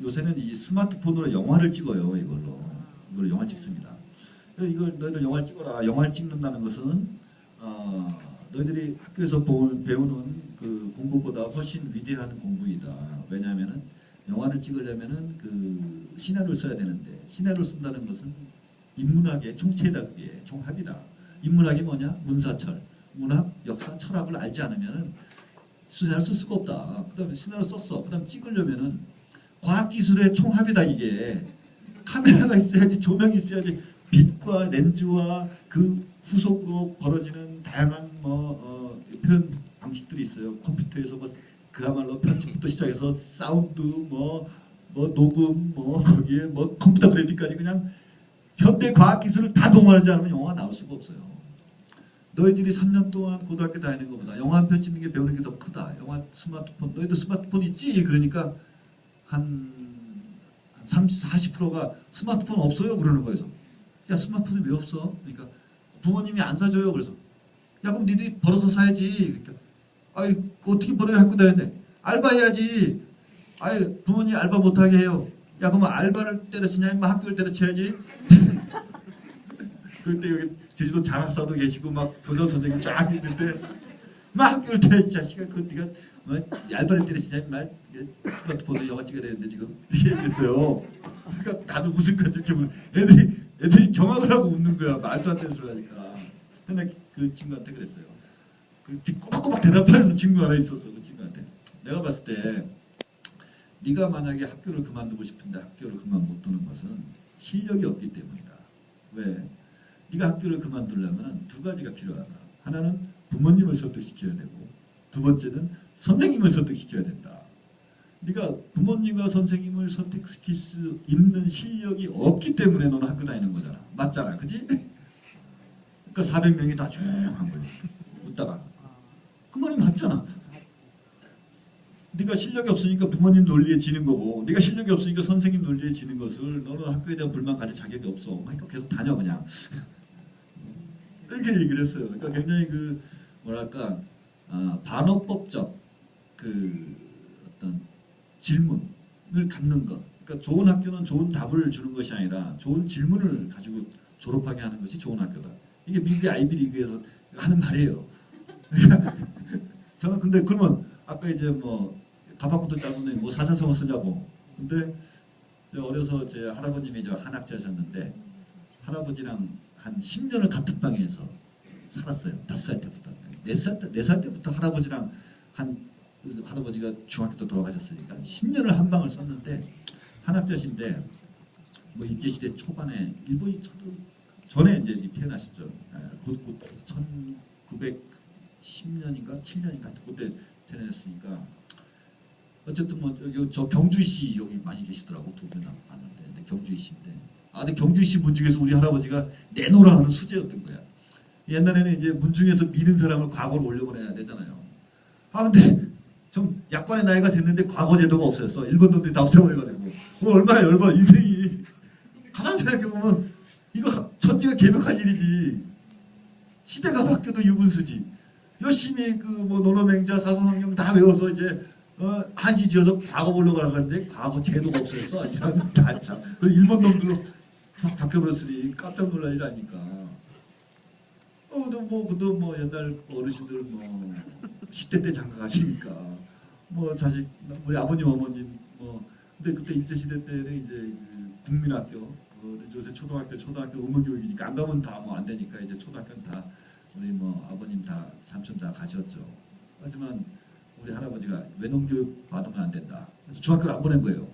요새는 이 스마트폰으로 영화를 찍어요. 이걸로 영화 찍습니다. 이걸 너희들 영화를 찍어라. 영화를 찍는다는 것은 너희들이 학교에서 배우는 그 공부보다 훨씬 위대한 공부이다. 왜냐하면은 영화를 찍으려면은 그 시나리오를 써야 되는데 시나리오를 쓴다는 것은 인문학의 총체답게 총합이다. 인문학이 뭐냐? 문사철, 문학, 역사, 철학을 알지 않으면은 시나리오 쓸 수가 없다. 그다음에 시나리오 썼어. 그다음 찍으려면은 과학기술의 총합이다 이게. 카메라가 있어야지, 조명이 있어야지, 빛과 렌즈와 그 후속으로 벌어지는 다양한 표현 방식들이 있어요. 컴퓨터에서 그야말로 편집부터 시작해서 사운드 녹음 거기에 컴퓨터 그래픽까지 그냥 현대 과학기술을 다 동원하지 않으면 영화가 나올 수가 없어요. 너희들이 3년 동안 고등학교 다니는 것보다 영화 한 편 찍는 게 배우는 게 더 크다. 영화 스마트폰 너희들 스마트폰 있지? 그러니까 한 30, 40%가 스마트폰 없어요 그러는 거예요. 야 스마트폰이 왜 없어? 그러니까 부모님이 안 사줘요. 그래서 야 그럼 니들이 벌어서 사야지. 그러니까 아이 어떻게 벌어야 학교 다니는데 알바해야지. 아이 부모님 알바 못하게 해요. 야 그러면 알바를 때려치냐 인마 학교를 때려쳐야지. 그때 여기 제주도 장학사도 계시고 막 교장 선생님 쫙 있는데 막 학교를 때려치 자식아 그 네가 알바를 때려치냐 인마 스마트폰으로 영화 찍어야 되는데 지금 이렇게 얘기했어요. 그러니까 다들 웃을 것 같은 기분. 애들이 경악을 하고 웃는 거야. 말도 안 되는 소리 하니까. 근데 그 친구한테 그랬어요. 그 꼬박꼬박 대답하는 친구 하나 있었어. 그 친구한테. 내가 봤을 때 네가 만약에 학교를 그만두고 싶은데 학교를 그만 못 두는 것은 실력이 없기 때문이다. 왜? 네가 학교를 그만두려면 두 가지가 필요하다. 하나는 부모님을 설득시켜야 되고 두 번째는 선생님을 설득시켜야 된다. 네가 부모님과 선생님을 설득시킬 수 있는 실력이 없기 때문에 너는 학교 다니는 거잖아. 맞잖아. 그지? 그러니까 400명이 다 조용한 거야. 웃다가. 그 말이 맞잖아. 네가 실력이 없으니까 부모님 논리에 지는 거고 네가 실력이 없으니까 선생님 논리에 지는 것을 너는 학교에 대한 불만 가질 자격이 없어. 그러니까 계속 다녀 그냥. 이렇게 얘기를 했어요. 그러니까 굉장히 그 뭐랄까 반어법적 그 어떤 질문을 갖는 것. 그러니까 좋은 학교는 좋은 답을 주는 것이 아니라 좋은 질문을 가지고 졸업하게 하는 것이 좋은 학교다. 이게 미국의 아이비리그에서 하는 말이에요. 저는 근데 그러면 아까 이제 뭐 가방끈도 짧은데 뭐 사자성어 쓰자고. 근데 어려서 제 할아버님이 한학자셨는데 할아버지랑 한 10년을 같은 방에서 살았어요. 5살 때부터. 4살 때부터 할아버지랑 할아버지가 중학교 때 돌아가셨으니까 10년을 한 방을 썼는데 한학자신데 뭐 일제시대 초반에 일본이 전에 이제 태어나셨죠. 곧 1910년인가 7년인가 그때 태어났으니까 어쨌든 뭐 여기 저 경주희 씨 여기 많이 계시더라고. 두 분 봤는데 근데 경주희 씨인데 근데 경주희 씨 문중에서 우리 할아버지가 내놓으라 하는 수제였던 거야. 옛날에는 이제 문중에서 미는 사람을 과거로 올려보내야 되잖아요. 근데 좀 약관의 나이가 됐는데 과거 제도가 없어졌어. 일본 놈들이 다 없애버려가지고 얼마나 열받아 인생이. 가만히 생각해보면 이거 천지가 개벽할 일이지. 시대가 바뀌어도 유분수지. 열심히 그 뭐 논어맹자 사서성경 다 외워서 이제 한시 지어서 과거 보려고 하는데 과거 제도가 없었어. 이런 다참. 그 일본 놈들로 싹 바뀌어버렸으니 깜짝 놀랄 일 아닙니까. 그도 뭐 옛날 어르신들 뭐 10대 때 장가 가시니까 뭐 자식 우리 아버님 어머님 근데 그때 일제시대 때는 이제 그 국민학교 요새 초등학교 의무교육이니까 안 가면 다 뭐 안 되니까 이제 초등학교는 다 우리 뭐 아버님 다 삼촌 다 가셨죠. 하지만 우리 할아버지가 외놈교육 받으면 안 된다. 그래서 중학교를 안 보낸 거예요.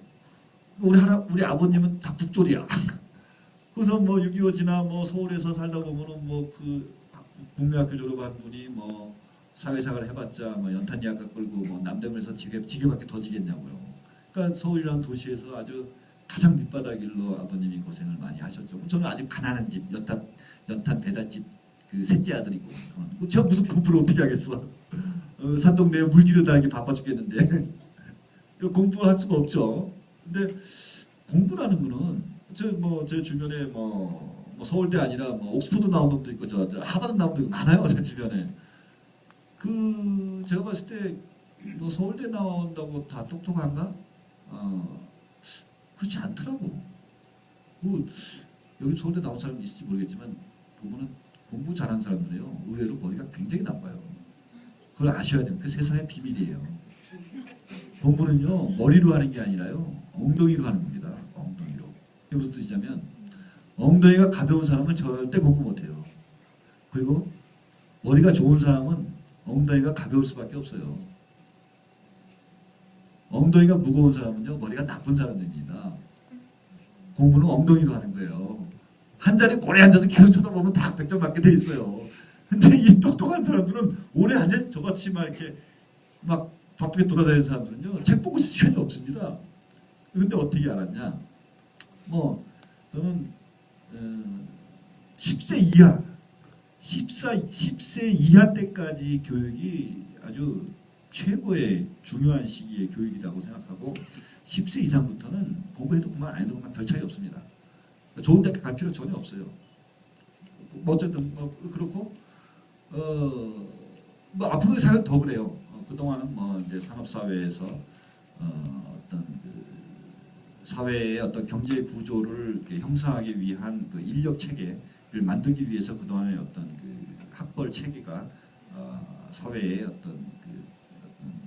우리 아버님은 다 국졸이야. 그래서 뭐 6.25 지나 뭐 서울에서 살다 보면은 뭐 그 국민학교 졸업한 분이 뭐 사회생활을 해봤자 뭐 연탄리학과 끌고 뭐 남대문에서 지게밖에 더 지겠냐고요. 그러니까 서울이라는 도시에서 아주 가장 밑바닥일로 아버님이 고생을 많이 하셨죠. 저는 아주 가난한 집 연탄 배달집 그 셋째 아들이고 저 무슨 공부를 어떻게 하겠어. 산동네에 물기도 다니기 바빠 죽겠는데 공부할 수가 없죠. 근데 공부라는 거는 제 주변에 뭐 서울대 아니라 뭐 옥스퍼드 나온 놈도 있고 저 하버드 나온 놈도 있고 많아요. 제 주변에. 제가 봤을 때 뭐 서울대 나온다고 다 똑똑한가? 그렇지 않더라고. 여기 서울대 나온 사람이 있을지 모르겠지만 그분은 공부 잘하는 사람들이에요. 의외로 머리가 굉장히 나빠요. 그걸 아셔야 돼요. 그 세상의 비밀이에요. 공부는요 머리로 하는 게 아니라요 엉덩이로 하는 겁니다. 엉덩이로. 이게 무슨 뜻이냐면 엉덩이가 가벼운 사람은 절대 공부 못해요. 그리고 머리가 좋은 사람은 엉덩이가 가벼울 수밖에 없어요. 엉덩이가 무거운 사람은요 머리가 나쁜 사람입니다. 공부는 엉덩이로 하는 거예요. 한 자리 고래 앉아서 계속 쳐다보면 다 100점 받게 돼 있어요. 근데 이 똑똑한 사람들은 오래 앉아서 저같이 막 이렇게 막 바쁘게 돌아다니는 사람들은요 책 보고 시간이 없습니다. 근데 어떻게 알았냐? 저는 10세 이하 때까지 교육이 아주 최고의 중요한 시기의 교육이라고 생각하고 10세 이상부터는 공부해도 그만 안 해도 그만 별 차이 없습니다. 좋은 대학 갈 필요 전혀 없어요. 어쨌든 그렇고 앞으로의 사회는 더 그래요. 그동안은 이제 산업사회에서 어떤 그 사회의 어떤 경제 구조를 형성하기 위한 그 인력 체계를 만들기 위해서 그동안의 어떤 그 학벌 체계가 사회의 어떤 그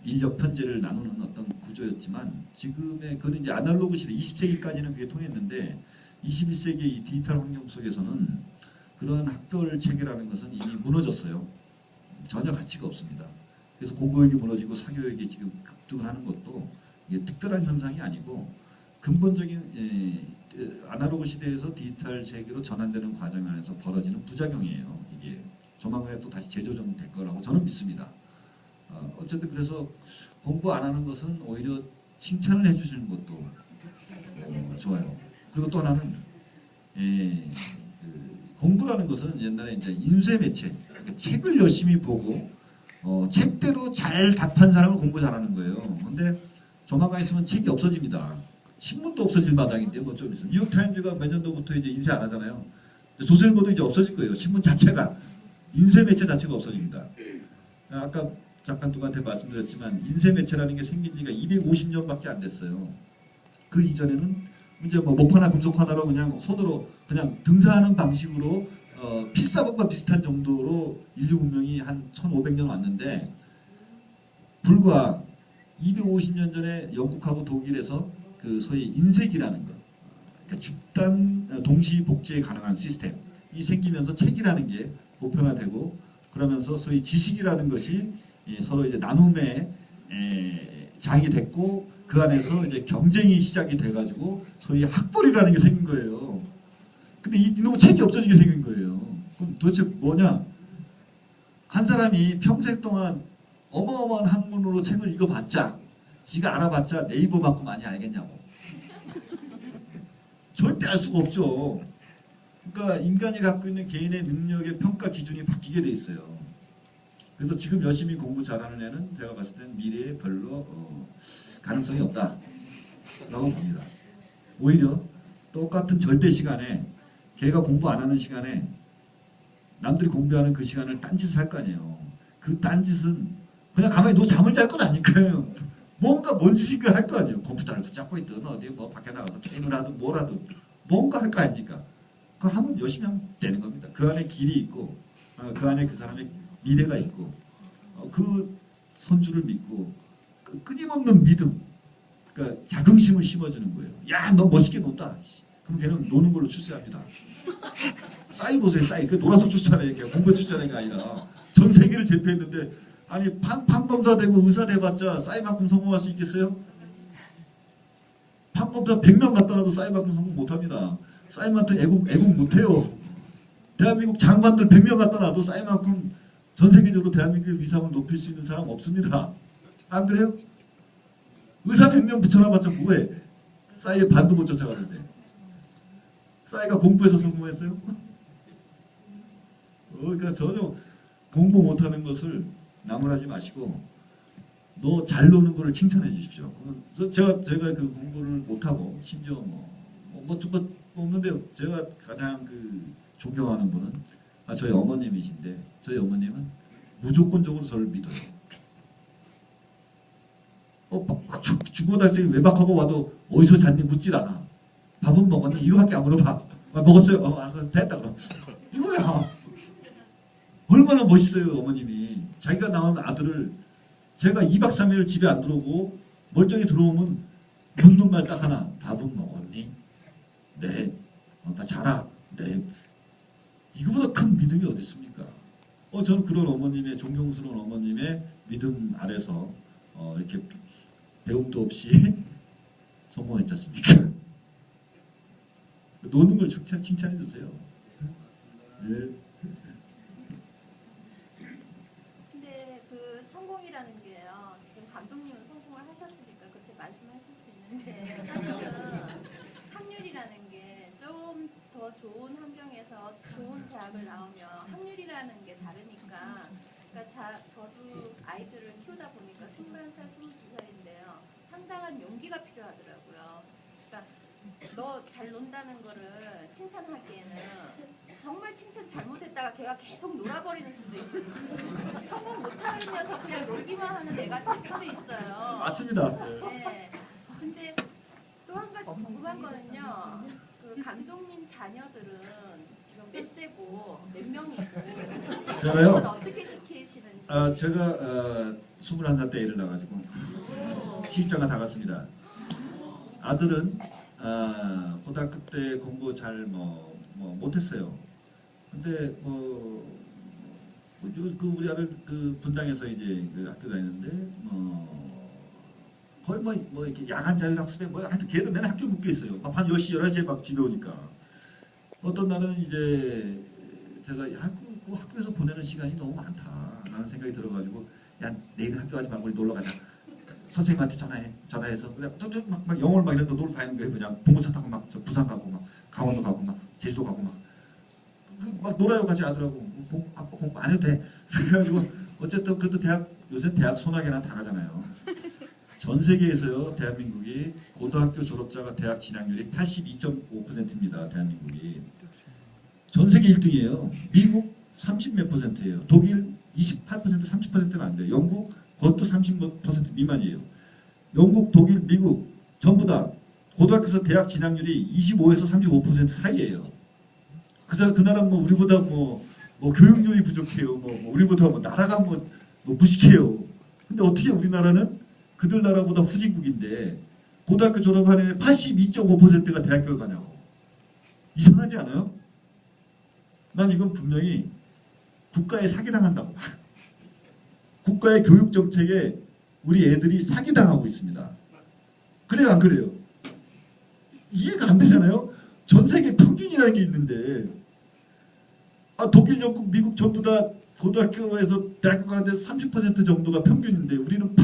인력 편제를 나누는 어떤 구조였지만 지금의 그건 이제 아날로그 시대 20세기까지는 그게 통했는데 21세기 이 디지털 환경 속에서는 그런 학벌 체계라는 것은 이미 무너졌어요. 전혀 가치가 없습니다. 그래서 공교육이 무너지고 사교육이 지금 급등을 하는 것도 이게 특별한 현상이 아니고 근본적인 아날로그 시대에서 디지털 세계로 전환되는 과정 안에서 벌어지는 부작용이에요. 이게 조만간에 또 다시 재조정될 거라고 저는 믿습니다. 어쨌든 그래서 공부 안 하는 것은 오히려 칭찬을 해주시는 것도 좋아요. 그리고 또 하나는 공부라는 것은 옛날에 이제 인쇄 매체, 그러니까 책을 열심히 보고 책대로 잘 답한 사람을 공부 잘하는 거예요. 근데 조만간 있으면 책이 없어집니다. 신문도 없어질 마당인데 뭐 좀 있어요. 뉴욕타임즈가 몇 년도부터 이제 인쇄 안 하잖아요. 조선일보도 이제 없어질 거예요. 신문 자체가 인쇄 매체 자체가 없어집니다. 아까 잠깐 누구한테 말씀드렸지만 인쇄 매체라는 게 생긴 지가 250년밖에 안 됐어요. 그 이전에는 이제 뭐 목화나 금속화나로 그냥 손으로 그냥 등사하는 방식으로 필사본과 비슷한 정도로 인류 문명이 한 1500년 왔는데 불과 250년 전에 영국하고 독일에서 그 소위 인쇄기라는 것, 그러니까 집단 동시 복제 가능한 시스템이 생기면서 책이라는 게 보편화되고 그러면서 소위 지식이라는 것이 서로 이제 나눔의 장이 됐고 그 안에서 이제 경쟁이 시작이 돼가지고 소위 학벌이라는 게 생긴 거예요. 근데 이놈의 책이 없어지게 생긴 거예요. 그럼 도대체 뭐냐? 한 사람이 평생 동안 어마어마한 학문으로 책을 읽어봤자 지가 알아봤자 네이버만큼 많이 알겠냐고. 절대 알 수가 없죠. 그러니까 인간이 갖고 있는 개인의 능력의 평가 기준이 바뀌게 돼 있어요. 그래서 지금 열심히 공부 잘하는 애는 제가 봤을 때는 미래에 별로 가능성이 없다라고 봅니다. 오히려 똑같은 절대 시간에 걔가 공부 안 하는 시간에 남들이 공부하는 그 시간을 딴짓을 할 거 아니에요. 그 딴짓은 그냥 가만히 누워 잠을 잘 건 아니까요. 뭔가 뭔 짓인가 할 거 아니에요. 컴퓨터를 붙잡고 있든 어디 뭐 밖에 나가서 게임을 하든 뭘 하든 뭔가 할 거 아닙니까? 그거 하면 열심히 하면 되는 겁니다. 그 안에 길이 있고 그 안에 그 사람의 미래가 있고 그 선주를 믿고 그 끊임없는 믿음, 그러니까 자긍심을 심어주는 거예요. 야, 너 멋있게 논다. 그럼 걔는 노는 걸로 출세합니다. 싸이 보세요, 싸이. 그 놀아서 출세하는 얘기야. 공부에 출세하는 게 아니라 전 세계를 제패했는데 아니 판검사 되고 의사 돼봤자 싸이만큼 성공할 수 있겠어요? 판검사 100명 갖다 놔도 싸이만큼 성공 못합니다. 싸이만큼 애국 못해요. 대한민국 장관들 100명 갖다 놔도 싸이만큼 전 세계적으로 대한민국의 위상을 높일 수 있는 사람 없습니다. 안 그래요? 의사 100명 붙여놔봤자 뭐해? 싸이의 반도 못 쫓아가는데. 싸이가 공부해서 성공했어요? 그러니까 전혀 공부 못하는 것을 나무라지 마시고 너 잘 노는 거를 칭찬해 주십시오. 제가 그 공부를 못하고 심지어 뭐 없는데요. 제가 가장 그 존경하는 분은 저희 어머님이신데 저희 어머님은 무조건적으로 저를 믿어요. 중고등학생이 외박하고 와도 어디서 잤니 묻질 않아. 밥은 먹었니? 이거밖에 안 물어봐. 먹었어요. 알았어. 됐다 그럼. 이거야. 얼마나 멋있어요 어머님이. 자기가 낳은 아들을 제가 2박 3일을 집에 안 들어오고 멀쩡히 들어오면 묻는 말 딱 하나. 밥은 먹었니? 네. 나 자라. 네. 이거보다 큰 믿음이 어디 있습니까? 저는 그런 어머님의 존경스러운 어머님의 믿음 아래서 이렇게 배움도 없이 성공했지 않습니까? 노는 걸 칭찬해 주세요. 네. 근데 그 성공이라는 게요. 지금 감독님은 성공을 하셨으니까 그렇게 말씀하실 수 있는데 사실은 확률이라는 게 좀 더 좋은 환경에서 좋은 대학을 나오면 확률이라는 게 다르니까 그러니까 저도 아이들을 키우다 보니까 21살, 22살인데요. 상당한 용기가 필요하더라고요. 그러니까 너 잘 논다는 거를 칭찬하기에는 정말 칭찬 잘못했다가 걔가 계속 놀아버리는 수도 있거든요. 성공 못하면서 그냥 놀기만 하는 애가 될 수도 있어요. 맞습니다. 네. 근데 또 한 가지 궁금한 거는요. 그 감독님 자녀들은 지금 몇 세고 몇 명이고 제가요? 그건 어떻게 시키시는지. 제가 21살 때 애를 낳아가지고 시집장가 다 갔습니다. 아들은 고등학교 때 공부 잘 못했어요. 근데 그 우리 아들 그 분당에서 이제 그 학교 다니는데 거의 이렇게 야간 자율학습에 하여튼 걔도 맨날 학교 묶여 있어요. 한 10시 11시에 막 집에 오니까 어떤 날은 이제 제가 학교에서 보내는 시간이 너무 많다라는 생각이 들어가지고 야 내일 학교 가지 말고 우리 놀러 가자. 선생님한테 전화해서 막 영어를 막 이런 데 놀러 다니는 거예요. 그냥 봉고차 타고 막 부산 가고 막 강원도 가고 막 제주도 가고 막 놀아요 같이 아들하고. 아빠 공부 안 해도 돼. 그래가지고 어쨌든 그래도 요새 대학 소나기나 다 가잖아요. 전 세계에서요 대한민국이 고등학교 졸업자가 대학 진학률이 82.5%입니다. 대한민국이 전 세계 1등이에요. 미국 30몇 %예요. 독일 28% 30%가 안 돼요. 영국 그것도 30% 미만이에요. 영국, 독일, 미국 전부 다 고등학교에서 대학 진학률이 25에서 35% 사이예요. 그 나라 우리보다 교육률이 부족해요. 우리보다 나라가 무식해요. 근데 어떻게 우리나라는 그들 나라보다 후진국인데 고등학교 졸업하는 82.5%가 대학교를 가냐고. 이상하지 않아요? 난 이건 분명히 국가에 사기당한다고 봐. 국가의 교육 정책에 우리 애들이 사기당하고 있습니다. 그래요, 안 그래요? 이해가 안 되잖아요? 전 세계 평균이라는 게 있는데 독일, 영국, 미국 전부 다 고등학교에서 대학교 가는데 30% 정도가 평균인데 우리는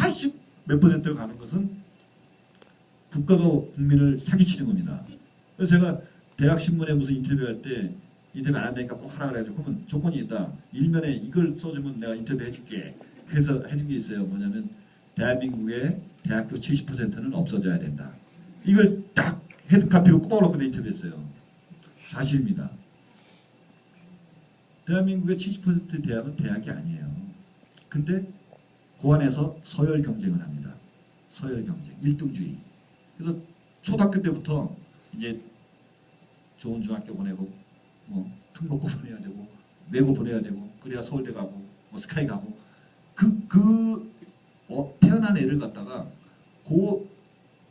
몇 퍼센트가 가는 것은 국가가 국민을 사기치는 겁니다. 그래서 제가 대학 신문에 무슨 인터뷰할 때 인터뷰 안 한다니까 꼭 하라 그래가지고 그러면 조건이 있다. 일면에 이걸 써주면 내가 인터뷰 해줄게. 그래서 해준 게 있어요. 뭐냐면 대한민국의 대학교 70%는 없어져야 된다. 이걸 딱 헤드카피로 꽂아놓고 내 인터뷰했어요. 사실입니다. 대한민국의 70% 대학은 대학이 아니에요. 근데 그 안에서 서열 경쟁을 합니다. 서열 경쟁, 1등주의. 그래서 초등학교 때부터 이제 좋은 중학교 보내고 뭐 특목고 보내야 되고 외고 보내야 되고 그래야 서울대 가고 뭐 스카이 가고 태어난 애를 갖다가 그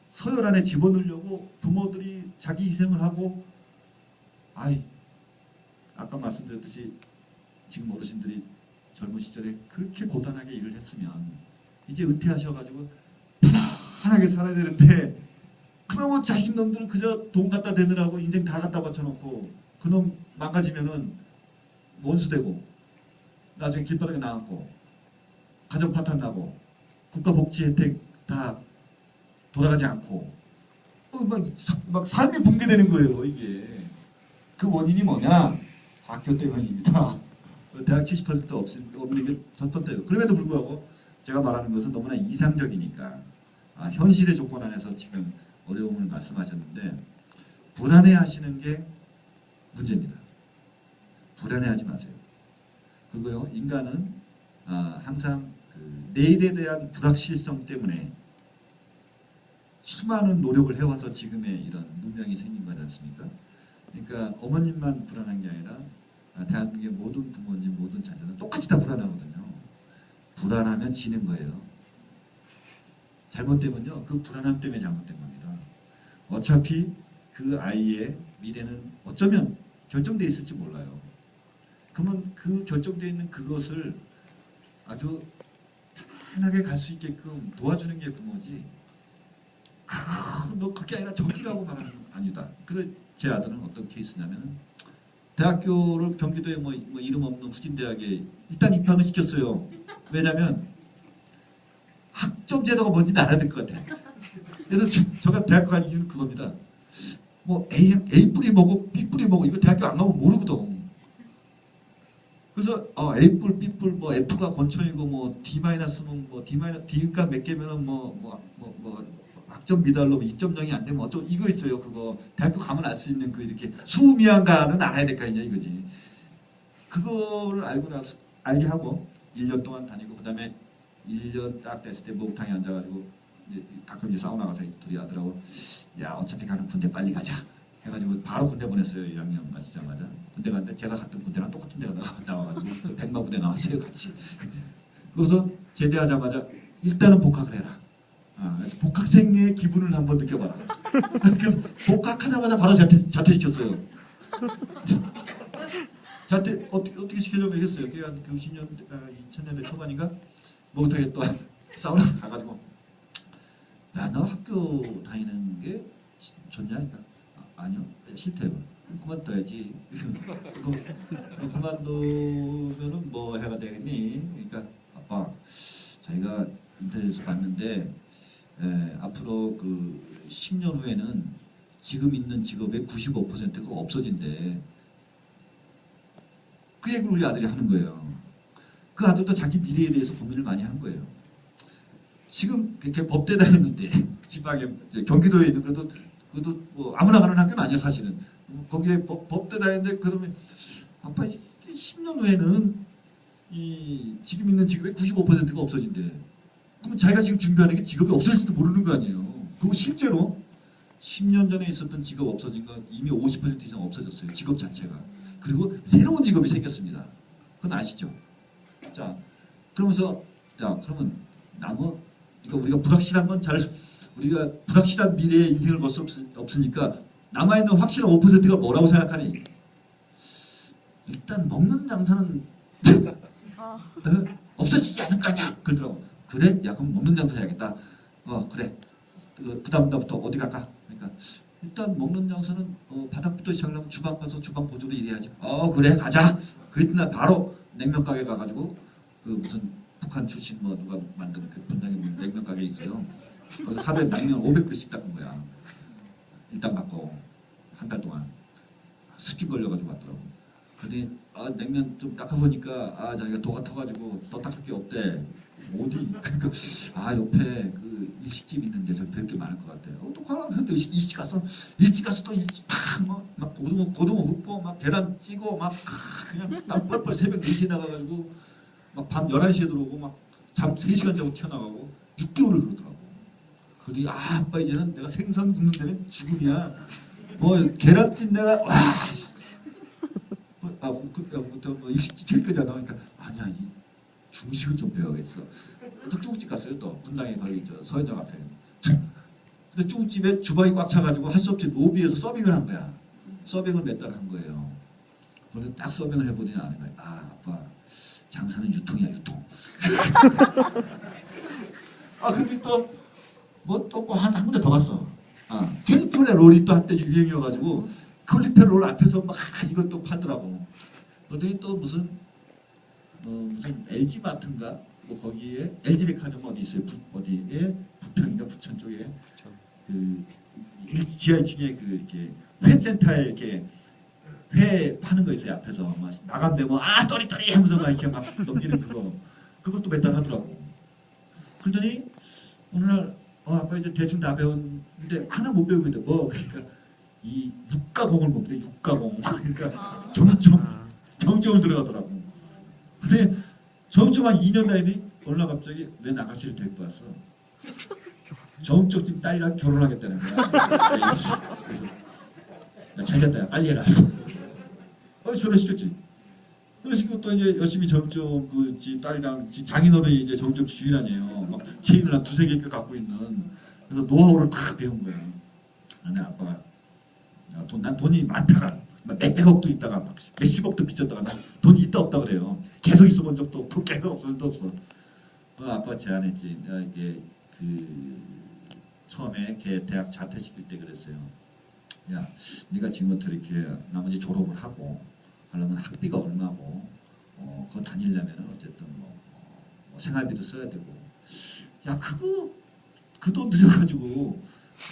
서열 안에 집어넣으려고 부모들이 자기 희생을 하고 아까 말씀드렸듯이 지금 어르신들이 젊은 시절에 그렇게 고단하게 일을 했으면 이제 은퇴하셔가지고 편안하게 살아야 되는데 그놈의 자식놈들은 그저 돈 갖다 대느라고 인생 다 갖다 바쳐놓고 그놈 망가지면은 원수되고 나중에 길바닥에 나앉고 가정 파탄 나고 국가 복지 혜택 다 돌아가지 않고 막 삶이 붕괴되는 거예요. 이게 그 원인이 뭐냐? 학교 때문입니다. 대학 70% 없는 게 첫 번째예요. 그럼에도 불구하고 제가 말하는 것은 너무나 이상적이니까 현실의 조건 안에서 지금 어려움을 말씀하셨는데 불안해하시는 게 문제입니다. 불안해하지 마세요. 그리고요, 인간은 항상 그 내일에 대한 불확실성 때문에 수많은 노력을 해와서 지금의 이런 문명이 생긴 거지 않습니까? 그러니까 어머님만 불안한 게 아니라 대한민국의 모든 부모님, 모든 자녀는 똑같이 다 불안하거든요. 불안하면 지는 거예요. 잘못되면요, 그 불안함 때문에 잘못된 겁니다. 어차피 그 아이의 미래는 어쩌면 결정되어 있을지 몰라요. 그러면 그 결정되어 있는 그것을 아주 편하게 갈 수 있게끔 도와주는 게 부모지. 너 그게 아니라 저기라고 말하는 건 아니다. 그래서 제 아들은 어떤 케이스냐면 대학교를 경기도에 뭐 이름 없는 후진 대학에 일단 입학을 시켰어요. 왜냐하면 학점 제도가 뭔지는 알아야 될 것 같아. 그래서 제가 대학교 간 이유는 그겁니다. 뭐 A 뿌리 뭐고 B 뿌리 뭐고 이거 대학교 안 가면 모르거든. 그래서 A 뿔, B 뿔, 뭐 F가 권총이고 뭐 D 마이너스면 뭐 D가 몇 개면은 뭐 학점 미달로 2.0이 안 되면 어쩌고 이거 있어요. 그거 대학교 가면 알 수 있는 그 이렇게 수미양가는 알아야 될 거 아니냐 이거지. 그거를 알고 나서 알게 하고 1년 동안 다니고 그다음에 1년 딱 됐을 때 목욕탕에 앉아가지고 가끔 이제 사우나 가서 둘이 아들하고 야 어차피 가는 군대 빨리 가자 해가지고 바로 군대 보냈어요. 1학년 마치자마자 군대 갔는데 제가 갔던 군대랑 똑같은 데가 나와가지고 그 백마 부대 나왔어요 같이. 그래서 제대하자마자 일단은 복학을 해라. 그래서 복학생의 기분을 한번 느껴봐라. 그래서 복학하자마자 바로 자퇴시켰어요. 자퇴 어떻게 시켜주면 되겠어요. 그게 한 2000년대 초반인가 목욕탕에 또 사우나 가가지고 야 너 학교 다니는 게 좋냐? 그러니까 아니요 싫대요. 그만둬야지. 그만두면은 뭐 해가 되겠니? 그러니까 아빠 저희가 인터넷에서 봤는데 앞으로 그 10년 후에는 지금 있는 직업의 95%가 없어진대. 그 얘기를 우리 아들이 하는 거예요. 그 아들도 자기 미래에 대해서 고민을 많이 한 거예요. 지금 이렇게 법대 다녔는데 지방에 경기도에 있는 그래도 뭐 아무나 가는 학교는 아니야 사실은. 거기에 법대 다녔는데 그러면 아빠 10년 후에는 이 지금 있는 직업의 95%가 없어진대. 그럼 자기가 지금 준비하는 게 직업이 없어질지도 모르는 거 아니에요. 그리고 실제로 10년 전에 있었던 직업 없어진 건 이미 50% 이상 없어졌어요. 직업 자체가. 그리고 새로운 직업이 생겼습니다. 그건 아시죠? 자, 그러면서 자 그러면 우리가 불확실한 건 우리가 불확실한 미래의 인생을 걸 수 없으니까 남아있는 확실한 5%가 뭐라고 생각하니? 일단 먹는 장사는 없어지지 않을 거 아니야. 그러더라고. 그래? 야 그럼 먹는 장사 해야겠다. 그래. 그 다음부터 어디 갈까? 그러니까 일단 먹는 장사는 바닥부터 시작하려면 주방 가서 주방 보조로 일해야지. 그래 가자. 그랬나 바로 냉면 가게 가가지고 그 무슨 북한 출신 뭐 누가 만든 그 분당에 냉면 가게 있어요. 거기서 하루에 냉면 500그릇씩 닦은 거야. 일단 받고 한 달 동안 습기 걸려가지고 왔더라고. 근데 냉면 좀 닦아보니까 자기가 도가 터가지고 더 닦을 게 없대. 어디? 그러니까 옆에 그 일식집 있는데 저기 뵐 게 많을 것 같아. 또 가라. 근데 일찍 갔어. 일찍 가서 또 일찍 막 고등어 굽고 막 계란 찌고 막 그냥 땀 뻘뻘 새벽 4시에 나가가지고 막 밤 11시에 들어오고 막 잠 3시간 자고 튀어나가고 6개월을 그러더라고. 그러더니 아빠 이제는 내가 생선 굽는 데는 죽음이야. 뭐 계란찜 내가 그때부터 뭐 일식집 제일 거잖아. 그러니까 아니야 이 중식은 좀 배워야겠어. 또 중국집 갔어요. 또 분당에 거기 서현역 앞에. 근데 중국집에 주방이 꽉 차가지고 할 수 없이 로비에서 서빙을 한 거야. 서빙을 몇 달 한 거예요. 그런데 딱 서빙을 해보더니 아는 거야. 아빠 장사는 유통이야 유통. 근데 또 뭐 한 군데 더 갔어. 캘리포니아 롤이 또 한때 유행이어가지고 캘리포니아 롤 앞에서 막 이것도 팔더라고. 그러더니 또 무슨 LG 마트인가 뭐 거기에 LG 백화점 어디 있어요? 어디에 부평인가 부천 쪽에 그 지하 2층에 그 이렇게 회센터에 이렇게 회 파는 거 있어요. 앞에서 막 마감되면 또리또리 하면서 막 이렇게 막 넘기는 그것도 몇 달 하더라고. 그러더니 어느 날 아빠 이제 대충 다 배웠는데 하나 못 배우고 있는데 뭐 그러니까 이 육가공을 먹대. 육가공. 그러니까 정점을 들어가더라고. 근데 정점 한 2년 다니더니 어느 날 갑자기 내 아가씨를 데리고 왔어. 정쪽 집 딸이랑 결혼하겠다는 거야. 그래서 야, 잘 됐다. 야, 빨리 해라. 결혼시켰지. 그래서 또 이제 열심히 정점 딸이랑 장인어른이 이제 정점 주인 아니에요. 막 체인을 한 2-3개 갖고 있는. 그래서 노하우를 다 배운 거야. 내 아빠가 난 돈이 많다가 몇백억도 있다가 막 몇십억도 빚졌다가 난 돈이 있다 없다 그래요. 계속 있어본 적도 없고 계속 없어본 적도 없어. 아빠가 제안했지. 내가 이게 처음에 걔 대학 자퇴시킬 때 그랬어요. 야, 네가 지금부터 이렇게 나머지 졸업을 하고 하려면 학비가 얼마고 그거 다니려면 어쨌든 뭐 생활비도 써야 되고 야 그 돈 들여가지고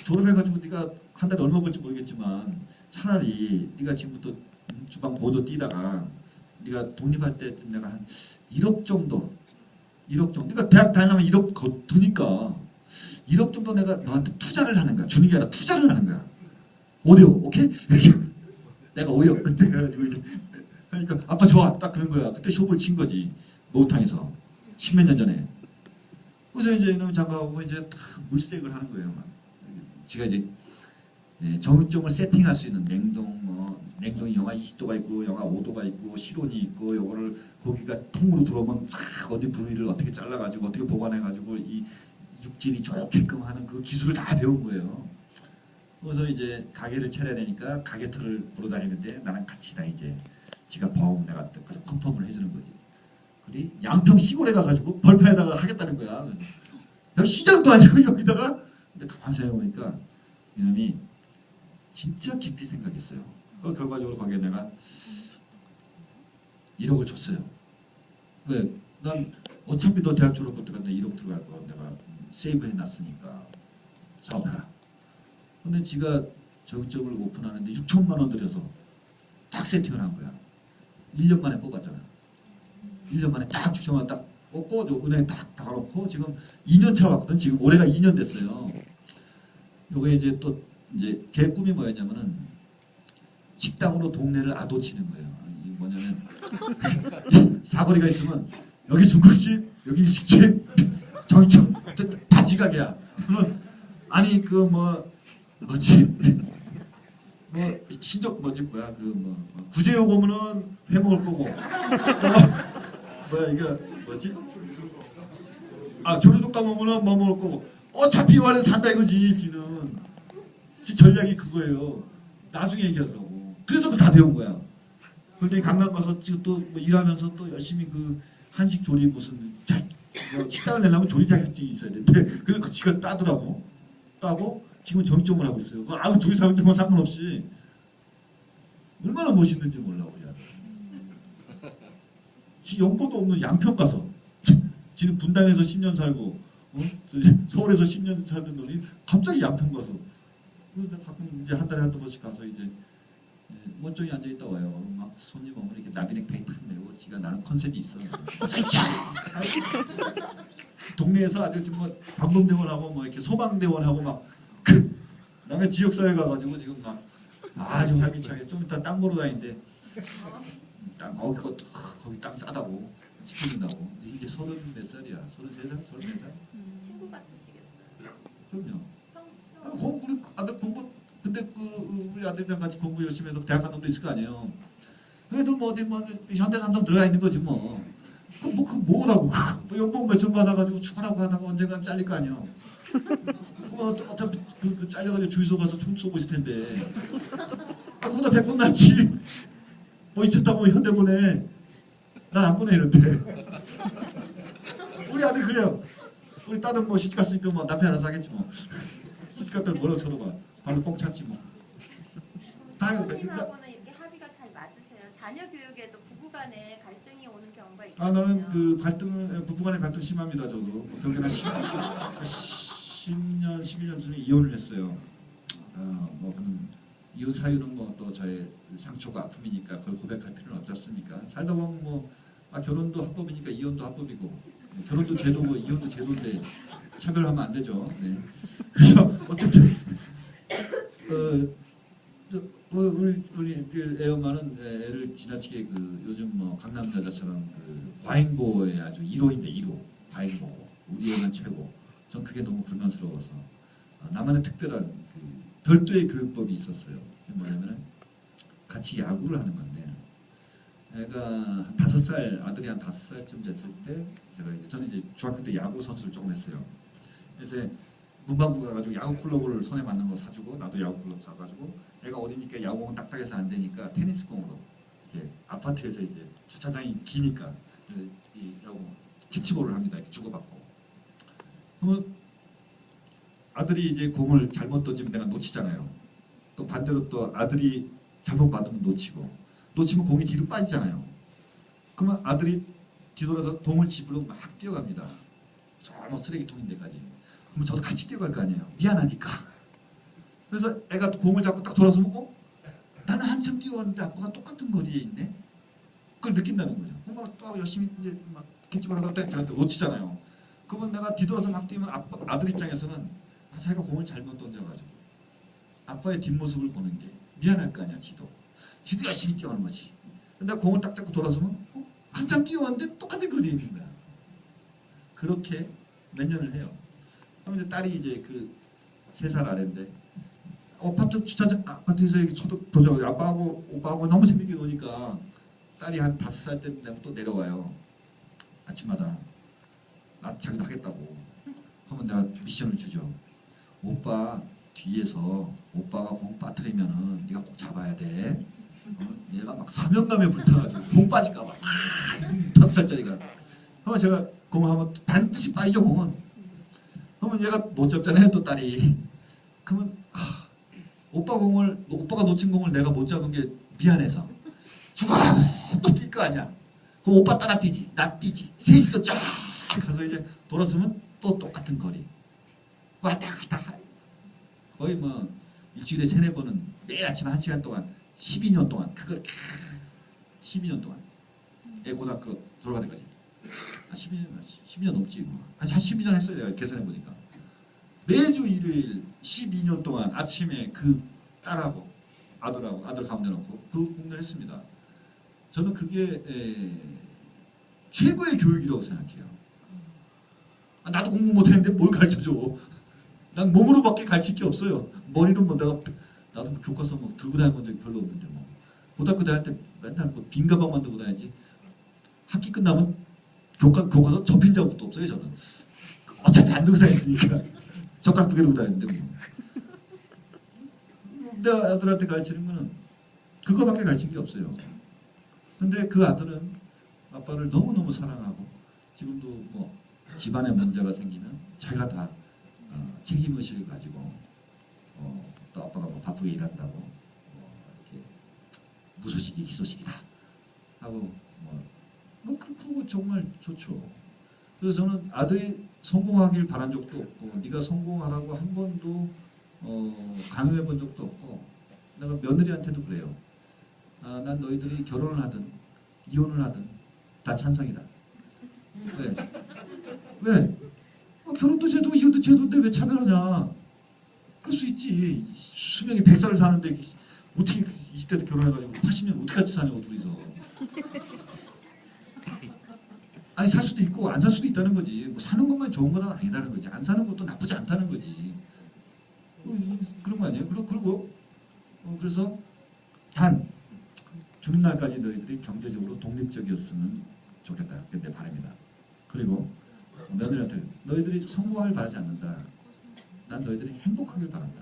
졸업해가지고 네가 한 달에 얼마 벌지 모르겠지만 차라리 네가 지금부터 주방 보조 뛰다가 네가 독립할 때쯤 내가 한 1억 정도 네가 대학 다니려면 1억 드니까 1억 정도 내가 너한테 투자를 하는 거야. 주는 게 아니라 투자를 하는 거야. 5대5 오케이? 내가 5억 그때 해가지고 이제 그러니까 아빠 좋아 딱 그런 거야. 그때 쇼부를 친 거지. 목욕탕에서 10몇 년 전에. 그래서 이제 이놈 장가오고 이제 다 물색을 하는 거예요. 막. 지가 이제 정점을 세팅할 수 있는 냉동이 영하 20도가 있고 영하 5도가 있고 실온이 있고 요거를 고기가 통으로 들어오면 싹 어디 부위를 어떻게 잘라가지고 어떻게 보관해가지고 이 육질이 좋게끔 하는 그 기술을 다 배운 거예요. 그래서 이제 가게를 차려야 되니까 가게터를 보러 다니는데 나랑 같이 다 이제 지가 봐오면 내가 그래서 컨펌을 해주는 거지. 근데 양평 시골에 가가지고 벌판에다가 하겠다는 거야. 그래서 여기 시장도 아니고 여기다가 근데 가만히 생각해보니까 이놈이 진짜 깊이 생각했어요. 결과적으로 거기에 내가 1억을 줬어요. 왜? 난 어차피 너 대학 졸업할 때까지 1억 들어갈 거 내가 세이브 해놨으니까 사업해라. 근데 지가 정점을 오픈하는데 6천만 원 들여서 딱 세팅을 한 거야. 1년 만에 뽑았잖아. 1년 만에 딱 6천만 원 딱 뽑고 은행에 딱 박아놓고 지금 2년 차 왔거든. 지금 올해가 2년 됐어요. 요게 이제 또 이제 걔 꿈이 뭐였냐면은 식당으로 동네를 아도치는 거예요. 이게 뭐냐면 사거리가 있으면 여기 중국집, 여기 일식집, 정점 다 지각이야. 아니 그 뭐지 신적 뭐야 구제역 오면은 회 먹을 거고 뭐야 이게 뭐지 조류독감 오면은 뭐 먹을 거고 어차피 이와래서 산다 이거지. 지는 지 전략이 그거예요. 나중에 얘기하더라고. 그래서 그거 다 배운 거야. 그런데 강남 가서 지금 또 뭐 일하면서 또 열심히 그 한식 조리 무슨 식당을 내려면 조리 자격증이 있어야 되는데 그래서 그 지가 따더라고. 따고 지금 정점을 하고 있어요. 그 아무 조리 자격증과 상관없이 얼마나 멋있는지 몰라 우리 아들. 지 연고도 없는 양평 가서 지금 분당에서 10년 살고 서울에서 10년 살던 놈이 갑자기 양평 가서 그래서 가끔 이제 한 달에 한두 번씩 가서 이제 멀쩡히 앉아 있다 와요. 막 손님 오면 이렇게 나비넥타이 탁 메고 지가 나는 컨셉이 있어. 동네에서 아주 지금 뭐 방범대원하고 뭐 이렇게 소방대원하고 막그 남의 지역사회 가가지고 지금 막 아주 활기차게 좀 이따 땅 보러 다니는데 거기 땅 싸다고 집중된다고. 이게 30몇 살이야. 33살? 34살? 친구 같으시겠어요. 그럼요. 형, 우리 아들 공부 근데 우리 아들이랑 같이 공부 열심히 해서 대학 간 놈도 있을 거 아니에요. 애들 뭐 어디 뭐 현대삼성 들어가 있는 거지 뭐. 그 뭐라고? 뭐 연봉 몇천 받아가지고 출근하고 하다가 언젠간 잘릴 거 아니야. 그거 어차피 그 잘려가지고 주유소 가서 총 쏘고 있을 텐데. 그보다 100번 낫지. 뭐 있었다고 현대 보내. 난 안 보내 이런데. 우리 아들 그래요. 우리 딸은 뭐 시집 갔으니까 뭐 남편 알아서 하겠지 뭐. 시집 갔다 뭐라고 쳐도 봐. 발로 뻥 찼지 뭐. 부모님하고는 이렇게 합의가 잘 맞으세요? 자녀 교육에도 부부간에 갈등이 오는 경우가 있거든요. 아 나는 그 갈등은 부부간의 갈등 심합니다. 저도 경계나 10년, 11년 전에 이혼을 했어요. 뭐 그런 이혼 사유는 뭐 또 저의 상처가 아픔이니까 그걸 고백할 필요는 없지 않습니까? 살다 보면 뭐 결혼도 합법이니까 이혼도 합법이고 결혼도 제도고 이혼도 제도인데 차별하면 안 되죠. 네. 그래서 어쨌든 우리 그 애엄마는 애를 지나치게 그 요즘 뭐 강남 여자처럼 그 과잉보호의 아주 1호인데 1호 과잉보호 우리 애는 최고. 전 그게 너무 불만스러워서 나만의 특별한 그 별도의 교육법이 있었어요. 그게 뭐냐면은 같이 야구를 하는 건데 애가 한 5살 아들이 한 5살쯤 됐을 때 제가 이제 저는 이제 중학교 때 야구 선수를 조금 했어요. 그래서 문방구 가가지고 야구 클럽을 손에 맞는 거 사주고 나도 야구 클럽 사가지고 애가 어리니까 야구공은 딱딱해서 안 되니까 테니스공으로 이렇게 아파트에서 이제 주차장이 기니까 이 야구 캐치볼을 합니다. 이렇게 주고받고 그러면 아들이 이제 공을 잘못 던지면 내가 놓치잖아요. 또 반대로 또 아들이 잘못 받으면 놓치면 공이 뒤로 빠지잖아요. 그러면 아들이 뒤돌아서 공을 집으로 막 뛰어갑니다. 저 쓰레기통인 데까지. 그럼 저도 같이 뛰어갈 거 아니에요. 미안하니까. 그래서 애가 공을 잡고 딱 돌아서면 나는 한참 뛰어왔는데 아빠가 똑같은 거리에 있네. 그걸 느낀다는 거죠. 뭔가 또 열심히 이제 막 캐치볼 하다가 제가 놓치잖아요. 그러면 내가 뒤돌아서 막 뛰면 아들 입장에서는 자기가 공을 잘못 던져가지고 아빠의 뒷모습을 보는 게 미안할 거 아니야. 지도 열심히 뛰어가는 거지. 근데 공을 딱 잡고 돌아서면 한참 뛰어왔는데 똑같은 거리에 있는 거야. 그렇게 몇 년을 해요. 그럼 이제 딸이 이제 그 3살 아래인데 아파트 주차장 아파트에서 이렇게 도저히 아빠하고 오빠하고 너무 재밌게 노니까 딸이 한 5살 때 되면 또 내려와요. 아침마다 나 자기도 하겠다고. 그러면 내가 미션을 주죠. 오빠 뒤에서 오빠가 공 빠뜨리면은 네가 꼭 잡아야 돼. 얘가 막 사명감에 불타가지고 공 빠질까봐 5살짜리가. 그러면 제가 공을 하면 반드시 빠지죠 공은. 그러면 얘가 못 잡잖아요 또 딸이. 그러면 오빠가 놓친 공을 내가 못 잡은 게 미안해서 죽어라 또 뛸 거 아니야. 그럼 오빠 따라 뛰지 나 뛰지 셋이서 쫙 가서 이제 돌아서면 또 똑같은 거리 왔다 갔다 거의 뭐 일주일에 3-4번은 매일 아침 1시간 동안 12년 동안 그걸 12년 동안 애 고등학교 졸업할 때까지 12년 넘지 한 12년 했어요. 내가 계산해 보니까 매주 일요일 12년 동안 아침에 그 딸하고 아들 가운데 놓고 그 공부를 했습니다. 저는 그게 최고의 교육이라고 생각해요. 나도 공부 못했는데 뭘 가르쳐줘. 난 몸으로밖에 가르칠 게 없어요. 머리는 뭐 나도 교과서 뭐 들고 다녀본 적이 별로 없는데 뭐 고등학교 다닐 때 맨날 뭐 빈 가방만 들고 다니지 학기 끝나면 교과서 접힌 적도 없어요. 저는 어차피 안 들고 다녔으니까 젓가락 2개 들고 다니는데 뭐. 내 아들한테 가르치는 거는 그거밖에 가르친 게 없어요. 근데 그 아들은 아빠를 너무너무 사랑하고 지금도 뭐 집안에 문제가 생기면 자기가 다 책임의식을 가지고 또 아빠가 뭐 바쁘게 일한다고 이렇게 무소식이 희소식이다 하고 그거 정말 좋죠. 그래서 저는 아들이 성공하길 바란 적도 없고 네가 성공하라고 한 번도 강요해 본 적도 없고 내가 며느리한테도 그래요. 아, 난 너희들이 결혼을 하든 이혼을 하든 다 찬성이다. 왜? 왜? 결혼도 제도 이혼도 제도인데 왜 차별하냐? 그럴 수 있지. 수명이 100살을 사는데 어떻게 20대도 결혼해가지고 80년 어떻게 같이 사냐고 둘이서. 아니 살 수도 있고 안 살 수도 있다는 거지. 뭐 사는 것만 좋은 건 아니다는 거지. 안 사는 것도 나쁘지 않다는 거지. 그런 거 아니에요? 그리고 그래서 단 죽는 날까지 너희들이 경제적으로 독립적이었으면 좋겠다. 그게 내 바람이다. 그리고 며느리한테 너희들이 성공하길 바라지 않는 사람, 난 너희들이 행복하길 바란다.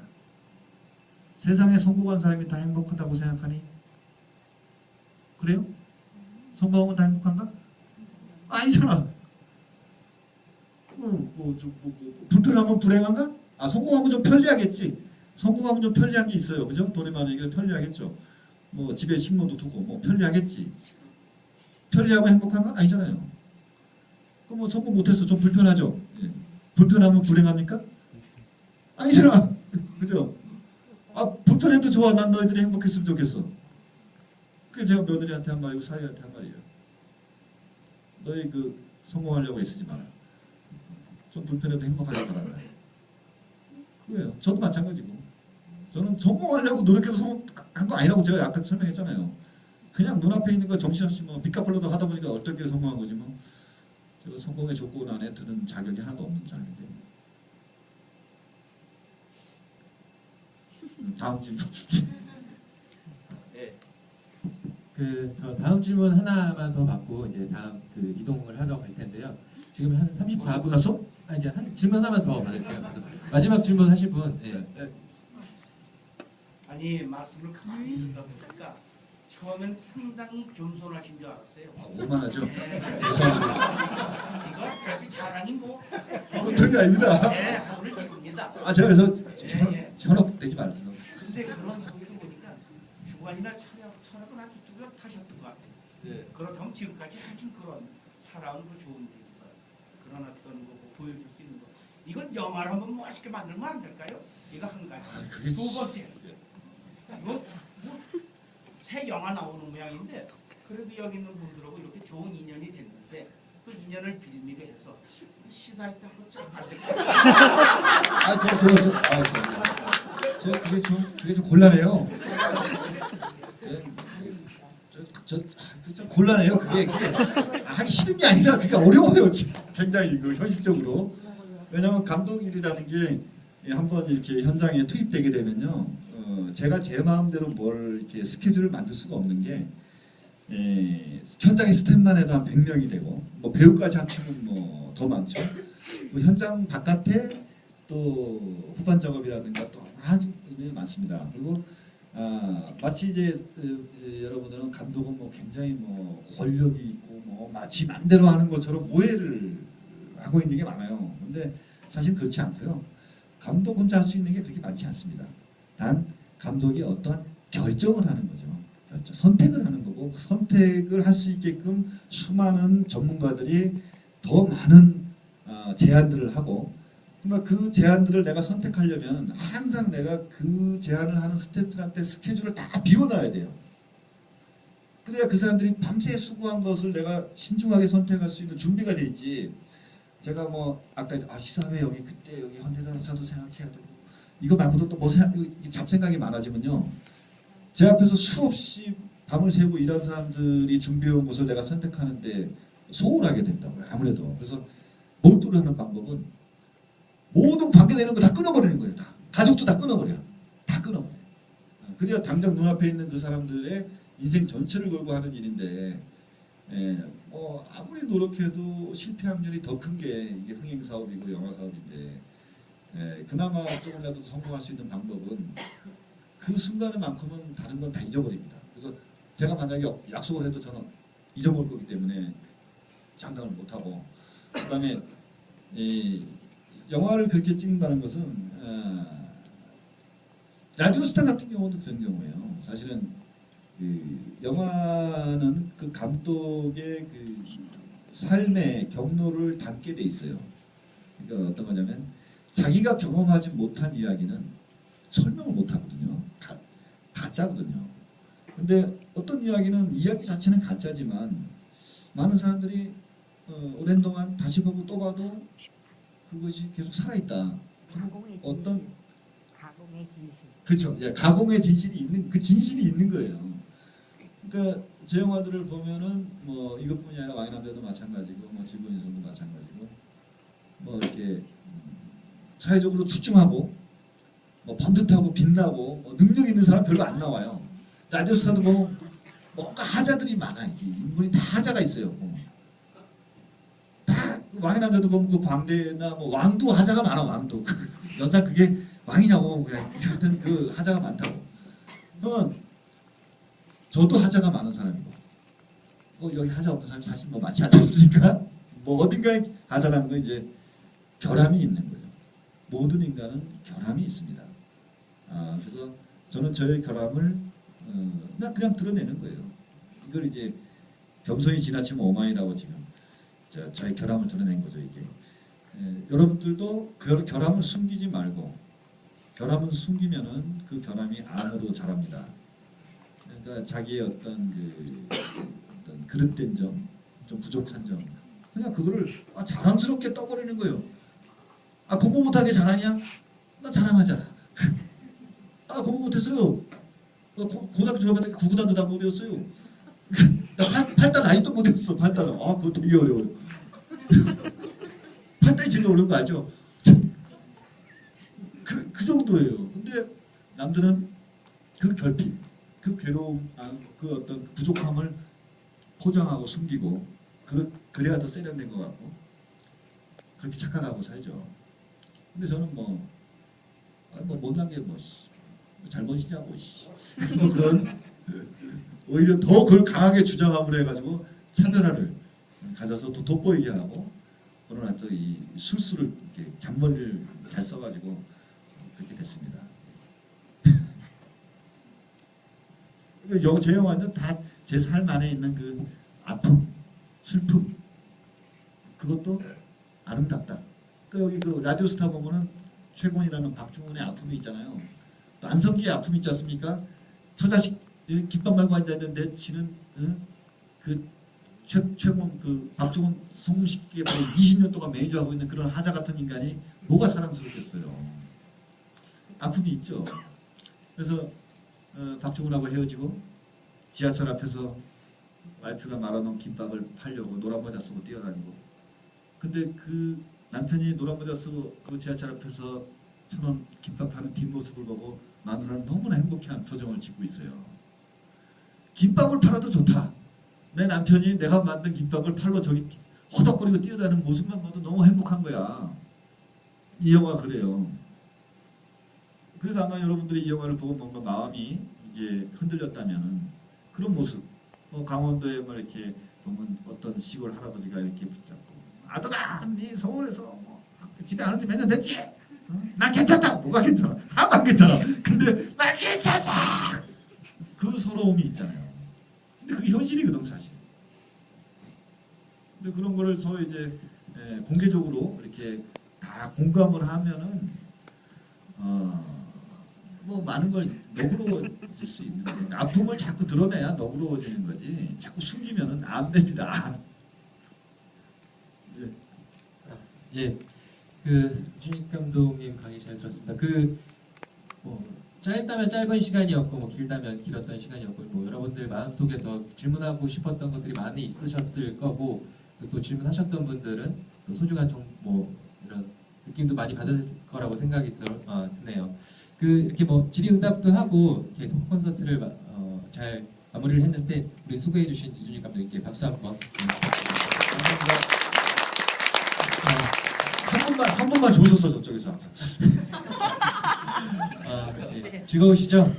세상에 성공한 사람이 다 행복하다고 생각하니? 그래요? 성공하면 다 행복한가? 아니잖아. 불편하면 불행한가? 아, 성공하면 좀 편리하겠지. 성공하면 좀 편리한 게 있어요. 그죠? 돈이 많으니까 편리하겠죠. 뭐 집에 식모도 두고 뭐 편리하겠지. 편리하면 행복한가? 아니잖아요. 그럼 뭐 성공 못했어. 좀 불편하죠. 예. 불편하면 불행합니까? 아니잖아. 그죠? 아, 불편해도 좋아. 난 너희들이 행복했으면 좋겠어. 그게 제가 며느리한테 한 말이고 사위한테 한 말이에요. 너희 성공하려고 애쓰지 마라. 좀 불편해도 행복하길 바란다. 그거예요. 저도 마찬가지고. 저는 성공하려고 노력해서 성공한 거 아니라고 제가 아까 설명했잖아요. 그냥 눈앞에 있는 거 정신없이 뭐 빚 갚으려고 하다 보니까 어떻게 성공한 거지 뭐. 제가 성공의 조건 안에 드는 자격이 하나도 없는 사람인데. 다음 질문. 네. 저 다음 질문 하나만 더 받고 이제 다음 이동을 하러 갈 텐데요. 지금 한 34분 나서? 이제 한 질문 하나만 더 받을게요. 그래서 마지막 질문 하실 분. 예. 아니 말씀을 가만히 듣다 보니까 처음엔 상당히 겸손하신 줄 알았어요. 오만하죠? 네. 죄송합니다. 이거 아주 자랑이고. 그런 게 아닙니다. 네, 하루를 찍습니다. 아, 제가 그래서 예. 현혹되지 말아요. 근데 그런 소리를 보니까 주관이나 철학은 아주 뚜렷하셨던 것 같아요. 네. 그렇다면 지금까지 하신 그런 살아온 그 좋은 일, 그런 어떤 거 보여줄 수 있는 거. 이걸 영화를 한번 멋있게 만들면 안 될까요? 이거 한 가지. 그게 두 번째. 이거 새 영화 나오는 모양인데 그래도 여기 있는 분들하고 이렇게 좋은 인연이 됐는데 그 인연을 빌미로 해서 시사할 때 한번 쫙안 될까요? 아, 제가 그게 좀 곤란해요. 좀 곤란해요. 그게 하기 싫은 게 아니라 그게 어려워요. 굉장히 현실적으로. 왜냐하면 감독일이라는 게 한번 이렇게 현장에 투입되게 되면요, 제가 제 마음대로 뭘 이렇게 스케줄을 만들 수가 없는 게 현장의 스태프만 해도 한 100명이 되고 뭐 배우까지 합치면 뭐 더 많죠. 그 현장 바깥에 또 후반 작업이라든가 또 아주 많습니다. 그리고 마치 이제 여러분들은 감독은 뭐 굉장히 뭐 권력이 있고 뭐 마치 맘대로 하는 것처럼 오해를 하고 있는 게 많아요. 근데 사실 그렇지 않고요. 감독 혼자 할 수 있는 게 그렇게 많지 않습니다. 단 감독이 어떠한 결정을 하는 거죠. 선택을 하는 거고 그 선택을 할 수 있게끔 수많은 전문가들이 더 많은 제안들을 하고 그 제안들을 내가 선택하려면 항상 내가 그 제안을 하는 스태프들한테 스케줄을 다 비워놔야 돼요. 그래야 그 사람들이 밤새 수고한 것을 내가 신중하게 선택할 수 있는 준비가 돼 있지. 제가 뭐 아까 시사회 여기 그때 여기 현대사도 생각해야 되고 이거 말고도 또 뭐 잡생각이 많아지면요. 제 앞에서 수없이 밤을 새고 일한 사람들이 준비해온 것을 내가 선택하는데 소홀하게 된다고요. 아무래도. 그래서 몰두를 하는 방법은 모든 관계되는 거 다 끊어버리는 거예요. 다. 가족도 다 끊어버려요. 다 끊어버려요. 그래야 당장 눈앞에 있는 그 사람들의 인생 전체를 걸고 하는 일인데 뭐 아무리 노력해도 실패 확률이 더 큰 게 이게 흥행 사업이고 영화 사업인데 그나마 조금이라도 성공할 수 있는 방법은 그 순간만큼은 다른 건 다 잊어버립니다. 그래서 제가 만약에 약속을 해도 저는 잊어버릴 거기 때문에 장담을 못하고 그다음에 영화를 그렇게 찍는다는 것은 라디오 스타 같은 경우도 그런 경우예요. 사실은 영화는 그 감독의 삶의 경로를 담게 돼 있어요. 그러니까 어떤 거냐면 자기가 경험하지 못한 이야기는 설명을 못 하거든요. 가짜거든요. 근데 어떤 이야기는 이야기 자체는 가짜지만 많은 사람들이 오랜 동안 다시 보고 또 봐도 그것이 계속 살아있다. 가공의 어떤 진실. 가공의 진실. 그렇죠. 예, 가공의 진실이 있는 그 진실이 있는 거예요. 그러니까 제 영화들을 보면은 뭐 이것뿐이 아니라 왕의 남자도 마찬가지고 뭐 지구인성도 마찬가지고 뭐 이렇게 사회적으로 출중하고 뭐 번듯하고 빛나고 뭐 능력 있는 사람 별로 안 나와요. 라디오 스타도 뭐 뭔가 하자들이 많아. 이게 인물이 다 하자가 있어요. 다 왕의 남자도 보면 그 광대나 뭐 왕도 하자가 많아. 왕도 연상 그게 왕이냐고 그냥 하여튼 그 하자가 많다고. 그러면 저도 하자가 많은 사람이고 뭐 여기 하자 없는 사람이 사실 뭐 많지 않지 않습니까? 뭐 어딘가에 하자라는 건 이제 결함이 있는 거죠. 모든 인간은 결함이 있습니다. 그래서 저는 저의 결함을 그냥 드러내는 거예요. 이걸 이제 겸손이 지나치면 오만이라고 지금 저의 결함을 드러낸 거죠. 이게 여러분들도 그 결함을 숨기지 말고 결함은 숨기면은 그 결함이 암으로 자랍니다. 그러니까 자기의 어떤 어떤 그릇된 점, 좀 부족한 점, 그냥 그거를 자랑스럽게 떠버리는 거예요. 공부 못하게 자랑이야? 나 자랑하잖아. 공부 못했어요. 고등학교 졸업할 때 구구단도 다 못 외웠어요. 나 8단 아직도 못 외웠어. 8단은. 그거 되게 어려워요. 8단이 제일 어려운 거 알죠? 그 정도예요. 근데 남들은 그 결핍, 그 괴로움, 그 어떤 부족함을 포장하고 숨기고 그래야 더 세련된 것 같고 그렇게 착각하고 살죠. 근데 저는 뭐 못난 게 잘못이냐고 뭐 그런 오히려 더 그걸 강하게 주장함으로 해가지고 차별화를 가져서 더 돋보이게 하고 그러나 또 이 술수를 이렇게 잔머리를 잘 써가지고 그렇게 됐습니다. 제 영화는 다 제 삶 안에 있는 그 아픔, 슬픔 그것도 아름답다. 여기 그 라디오 스타 보면은 최곤이라는 박중훈의 아픔이 있잖아요. 또 안성기의 아픔이 있지 않습니까? 저 자식 깃밥 말고 앉아있는데 지는 그 최곤 그 박중훈 성공시키게 20년 동안 매니저하고 있는 그런 하자 같은 인간이 뭐가 사랑스럽겠어요. 아픔이 있죠. 그래서 박중훈하고 헤어지고 지하철 앞에서 와이프가 말아놓은 김밥을 팔려고 노란 모자 쓰고 뛰어다니고 근데 그 남편이 노란 모자 쓰고 그 지하철 앞에서 1,000원 김밥 파는 뒷모습을 보고 마누라는 너무나 행복해한 표정을 짓고 있어요. 김밥을 팔아도 좋다. 내 남편이 내가 만든 김밥을 팔러 저기 허덕거리고 뛰어다니는 모습만 봐도 너무 행복한 거야. 이 영화 그래요. 그래서 아마 여러분들이 이 영화를 보고 뭔가 마음이 이게 흔들렸다면 그런 모습 강원도에 뭐 이렇게 보면 어떤 시골 할아버지가 이렇게 붙잡고 아들아 네 서울에서 뭐 집에 안 온 지 몇 년 됐지? 난 괜찮다. 뭐가 괜찮아? 하나도 안 괜찮아. 근데 난 괜찮다. 그 서러움이 있잖아요. 근데 그게 현실이거든 사실. 근데 그런 거를 서로 이제 공개적으로 이렇게 다 공감을 하면은 뭐 많은 걸 너그러워질 수 있는 거예요. 아픔을 자꾸 드러내야 너그러워지는 거지. 자꾸 숨기면은 안 됩니다. 예, 이준익 감독님 강의 잘 들었습니다. 짧다면 짧은 시간이었고 뭐 길다면 길었던 시간이었고 뭐 여러분들 마음속에서 질문하고 싶었던 것들이 많이 있으셨을 거고 또 질문하셨던 분들은 또 소중한 뭐 이런 느낌도 많이 받으실 거라고 생각이 드네요. 이렇게 뭐 질의응답도 하고 이렇게 토크 콘서트를 잘 마무리를 했는데 우리 소개해주신 이준익 감독님께 박수 한번. 한 번만 줘줬어 저쪽에서. 즐거우시죠?